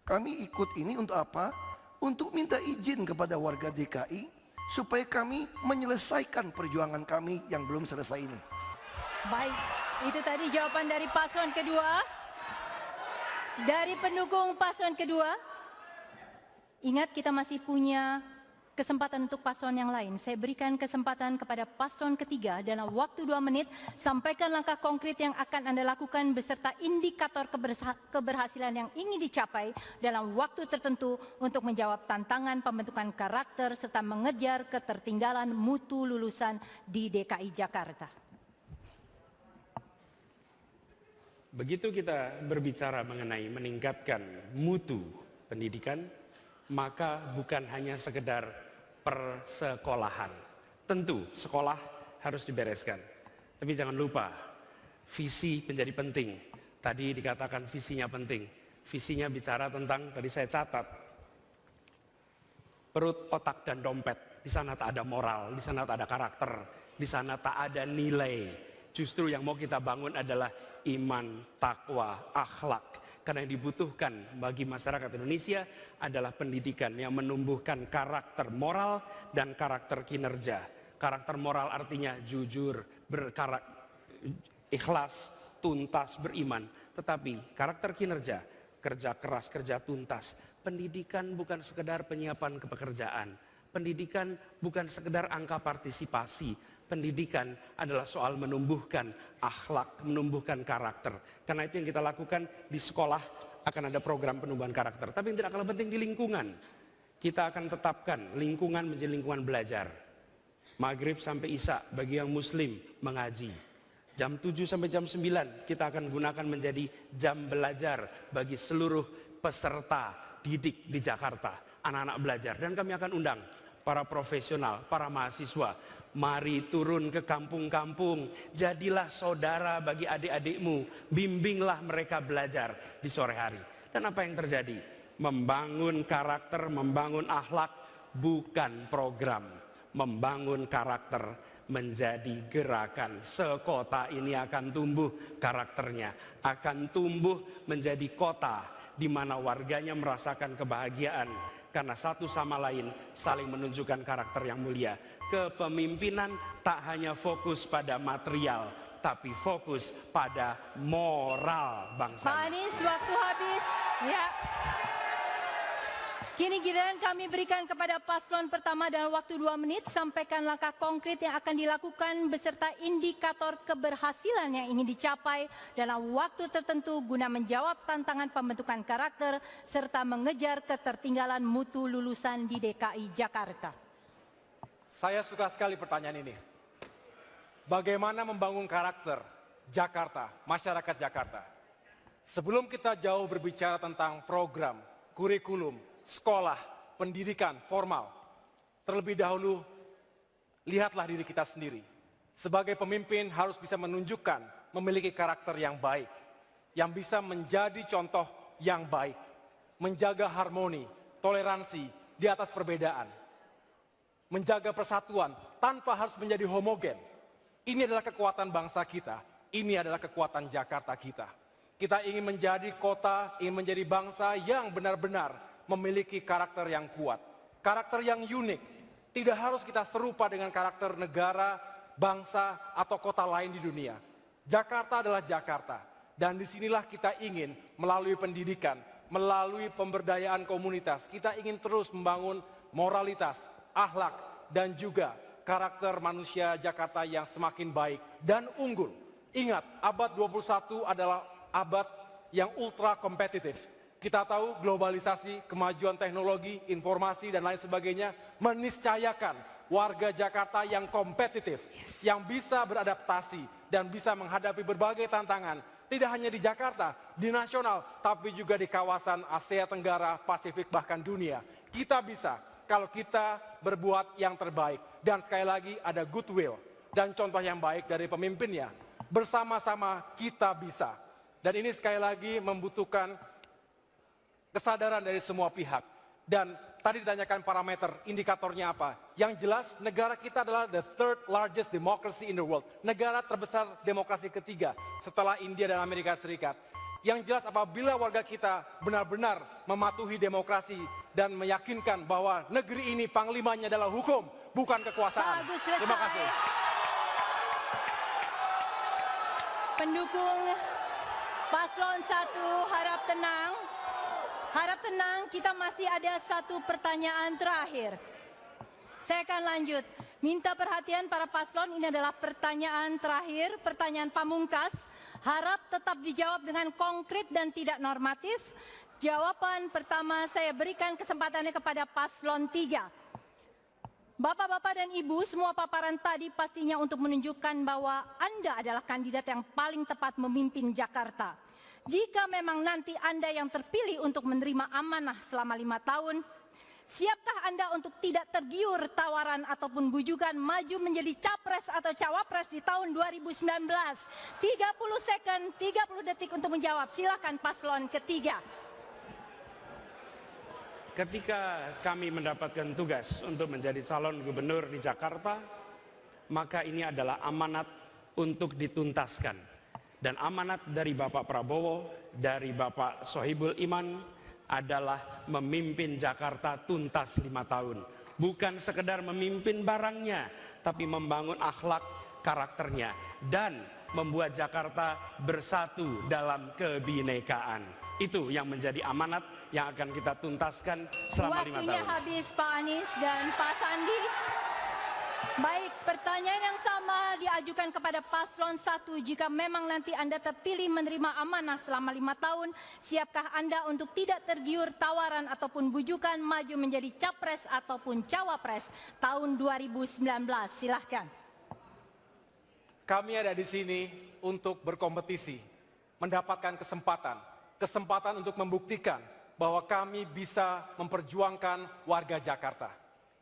Kami ikut ini untuk apa? Untuk minta izin kepada warga DKI supaya kami menyelesaikan perjuangan kami yang belum selesai ini. Baik, itu tadi jawaban dari paslon kedua. Dari pendukung paslon kedua. Ingat kita masih punya kesempatan untuk paslon yang lain. Saya berikan kesempatan kepada paslon ketiga dalam waktu 2 menit. Sampaikan langkah konkret yang akan Anda lakukan beserta indikator keberhasilan yang ingin dicapai dalam waktu tertentu untuk menjawab tantangan pembentukan karakter serta mengejar ketertinggalan mutu lulusan di DKI Jakarta. Begitu kita berbicara mengenai meningkatkan mutu pendidikan, maka bukan hanya sekedar persekolahan. Tentu sekolah harus dibereskan. Tapi jangan lupa, visi menjadi penting. Tadi dikatakan visinya penting. Visinya bicara tentang, tadi saya catat, perut, otak, dan dompet. Di sana tak ada moral, di sana tak ada karakter, di sana tak ada nilai. Justru yang mau kita bangun adalah iman, takwa, akhlak. Karena yang dibutuhkan bagi masyarakat Indonesia adalah pendidikan yang menumbuhkan karakter moral dan karakter kinerja. Karakter moral artinya jujur, ikhlas, tuntas, beriman. Tetapi karakter kinerja, kerja keras, kerja tuntas. Pendidikan bukan sekedar penyiapan kepekerjaan. Pendidikan bukan sekedar angka partisipasi. Pendidikan adalah soal menumbuhkan akhlak, menumbuhkan karakter. Karena itu yang kita lakukan di sekolah akan ada program penumbuhan karakter. Tapi yang tidak kalah penting di lingkungan. Kita akan tetapkan lingkungan menjadi lingkungan belajar. Maghrib sampai Isya bagi yang muslim mengaji. Jam 7 sampai jam 9 kita akan gunakan menjadi jam belajar bagi seluruh peserta didik di Jakarta. Anak-anak belajar. Dan kami akan undang para profesional, para mahasiswa. Mari turun ke kampung-kampung, jadilah saudara bagi adik-adikmu, bimbinglah mereka belajar di sore hari. Dan apa yang terjadi? Membangun karakter, membangun akhlak, bukan program. Membangun karakter menjadi gerakan. Sekota ini akan tumbuh karakternya, akan tumbuh menjadi kota di mana warganya merasakan kebahagiaan. Karena satu sama lain saling menunjukkan karakter yang mulia. Kepemimpinan tak hanya fokus pada material, tapi fokus pada moral bangsa. Pak Anies, waktu habis. Ya. Kini giliran kami berikan kepada paslon pertama dalam waktu 2 menit. Sampaikan langkah konkret yang akan dilakukan beserta indikator keberhasilan yang ingin dicapai dalam waktu tertentu guna menjawab tantangan pembentukan karakter serta mengejar ketertinggalan mutu lulusan di DKI Jakarta. Saya suka sekali pertanyaan ini. Bagaimana membangun karakter Jakarta, masyarakat Jakarta? Sebelum kita jauh berbicara tentang program, kurikulum, sekolah, pendidikan formal. Terlebih dahulu, lihatlah diri kita sendiri. Sebagai pemimpin harus bisa menunjukkan memiliki karakter yang baik, yang bisa menjadi contoh yang baik, menjaga harmoni, toleransi di atas perbedaan, menjaga persatuan tanpa harus menjadi homogen. Ini adalah kekuatan bangsa kita, ini adalah kekuatan Jakarta kita. Kita ingin menjadi kota, ingin menjadi bangsa yang benar-benar memiliki karakter yang kuat, karakter yang unik. Tidak harus kita serupa dengan karakter negara, bangsa, atau kota lain di dunia. Jakarta adalah Jakarta, dan disinilah kita ingin melalui pendidikan, melalui pemberdayaan komunitas, kita ingin terus membangun moralitas, akhlak, dan juga karakter manusia Jakarta yang semakin baik dan unggul. Ingat, abad 21 adalah abad yang ultra kompetitif. Kita tahu globalisasi, kemajuan teknologi, informasi, dan lain sebagainya meniscayakan warga Jakarta yang kompetitif, yang bisa beradaptasi dan bisa menghadapi berbagai tantangan, tidak hanya di Jakarta, di nasional, tapi juga di kawasan Asia Tenggara, Pasifik, bahkan dunia. Kita bisa kalau kita berbuat yang terbaik, dan sekali lagi ada goodwill dan contoh yang baik dari pemimpinnya. Bersama-sama kita bisa, dan ini sekali lagi membutuhkan kesadaran dari semua pihak. Dan tadi ditanyakan parameter, indikatornya apa? Yang jelas negara kita adalah the third largest democracy in the world. Negara terbesar demokrasi ketiga setelah India dan Amerika Serikat. Yang jelas apabila warga kita benar-benar mematuhi demokrasi dan meyakinkan bahwa negeri ini panglimanya adalah hukum, bukan kekuasaan. Bagus, selesai. Terima kasih. Pendukung Paslon 1 harap tenang. Harap tenang, kita masih ada satu pertanyaan terakhir. Saya akan lanjut. Minta perhatian para paslon, ini adalah pertanyaan terakhir, pertanyaan pamungkas. Harap tetap dijawab dengan konkret dan tidak normatif. Jawaban pertama saya berikan kesempatannya kepada paslon 3. Bapak-bapak dan ibu, semua paparan tadi pastinya untuk menunjukkan bahwa Anda adalah kandidat yang paling tepat memimpin Jakarta. Jika memang nanti Anda yang terpilih untuk menerima amanah selama 5 tahun, siapkah Anda untuk tidak tergiur tawaran ataupun bujukan maju menjadi capres atau cawapres di tahun 2019? 30 second, 30 detik untuk menjawab. Silakan paslon ketiga. Ketika kami mendapatkan tugas untuk menjadi calon gubernur di Jakarta, maka ini adalah amanat untuk dituntaskan. Dan amanat dari Bapak Prabowo, dari Bapak Sohibul Iman adalah memimpin Jakarta tuntas 5 tahun. Bukan sekedar memimpin barangnya, tapi membangun akhlak karakternya dan membuat Jakarta bersatu dalam kebinekaan. Itu yang menjadi amanat yang akan kita tuntaskan selama 5 tahun. Waktunya habis Pak Anies dan Pak Sandi. Baik, pertanyaan yang sama diajukan kepada paslon 1. Jika memang nanti Anda terpilih menerima amanah selama 5 tahun, siapkah Anda untuk tidak tergiur tawaran ataupun bujukan maju menjadi capres ataupun cawapres tahun 2019? Silahkan. Kami ada di sini untuk berkompetisi, mendapatkan kesempatan untuk membuktikan bahwa kami bisa memperjuangkan warga Jakarta.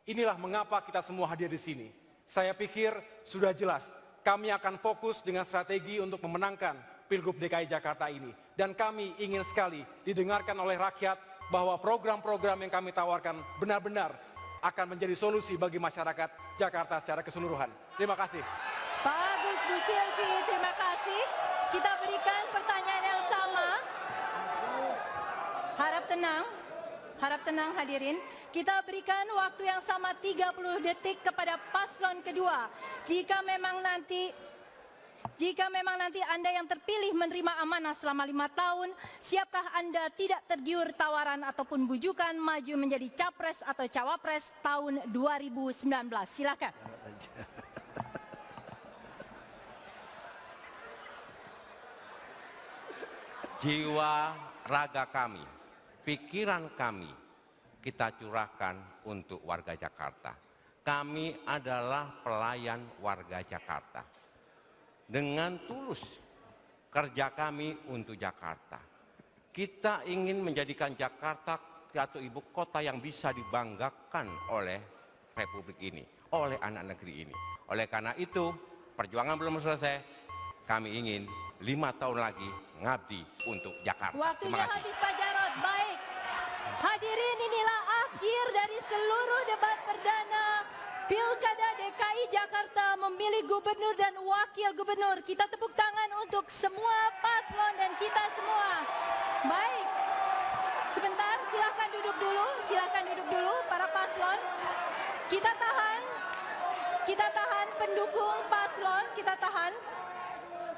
Inilah mengapa kita semua hadir di sini. Saya pikir sudah jelas, kami akan fokus dengan strategi untuk memenangkan Pilgub DKI Jakarta ini. Dan kami ingin sekali didengarkan oleh rakyat bahwa program-program yang kami tawarkan benar-benar akan menjadi solusi bagi masyarakat Jakarta secara keseluruhan. Terima kasih. Pak Agus Bu Silvi, terima kasih. Kita berikan pertanyaan yang sama. Harap tenang hadirin. Kita berikan waktu yang sama 30 detik kepada paslon kedua. Jika memang nanti Anda yang terpilih menerima amanah selama 5 tahun, siapkah Anda tidak tergiur tawaran ataupun bujukan maju menjadi capres atau cawapres tahun 2019? Silakan. Jiwa raga kami, pikiran kami, kita curahkan untuk warga Jakarta. Kami adalah pelayan warga Jakarta. Dengan tulus kerja kami untuk Jakarta. Kita ingin menjadikan Jakarta atau ibu kota yang bisa dibanggakan oleh Republik ini, oleh anak negeri ini. Oleh karena itu, perjuangan belum selesai. Kami ingin 5 tahun lagi ngabdi untuk Jakarta. Waktunya habis Pak Jarod. Baik. Hadirin, inilah akhir dari seluruh debat perdana Pilkada DKI Jakarta memilih gubernur dan wakil gubernur. Kita tepuk tangan untuk semua paslon dan kita semua. Baik. Sebentar, silakan duduk dulu para paslon. Kita tahan pendukung paslon, kita tahan.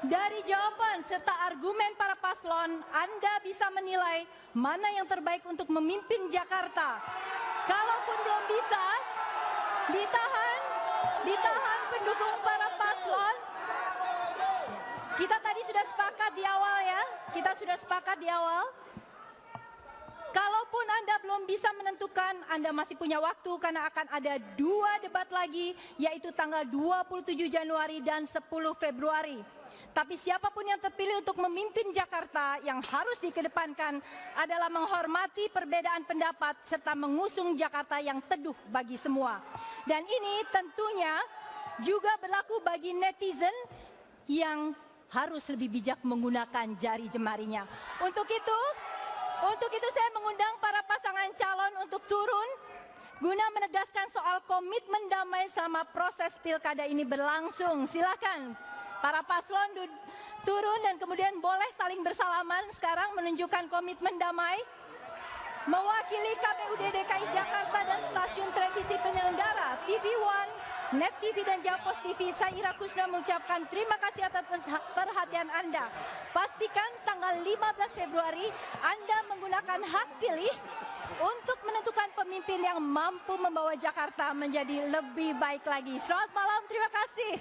Dari jawaban serta argumen para paslon, Anda bisa menilai mana yang terbaik untuk memimpin Jakarta. Kalaupun belum bisa, ditahan pendukung para paslon. Kita tadi sudah sepakat di awal ya, Kalaupun Anda belum bisa menentukan, Anda masih punya waktu karena akan ada 2 debat lagi, yaitu tanggal 27 Januari dan 10 Februari. Tapi siapapun yang terpilih untuk memimpin Jakarta, yang harus dikedepankan adalah menghormati perbedaan pendapat serta mengusung Jakarta yang teduh bagi semua. Dan ini tentunya juga berlaku bagi netizen yang harus lebih bijak menggunakan jari jemarinya. Untuk itu saya mengundang para pasangan calon untuk turun guna menegaskan soal komitmen damai selama proses pilkada ini berlangsung. Silakan para paslon turun dan kemudian boleh saling bersalaman sekarang menunjukkan komitmen damai. Mewakili KPUD DKI Jakarta dan stasiun televisi penyelenggara TV One, Net TV dan Javos TV, saya Ira Kusna mengucapkan terima kasih atas perhatian Anda. Pastikan tanggal 15 Februari Anda menggunakan hak pilih untuk menentukan pemimpin yang mampu membawa Jakarta menjadi lebih baik lagi. Selamat malam, terima kasih.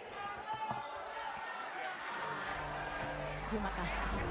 Terima kasih.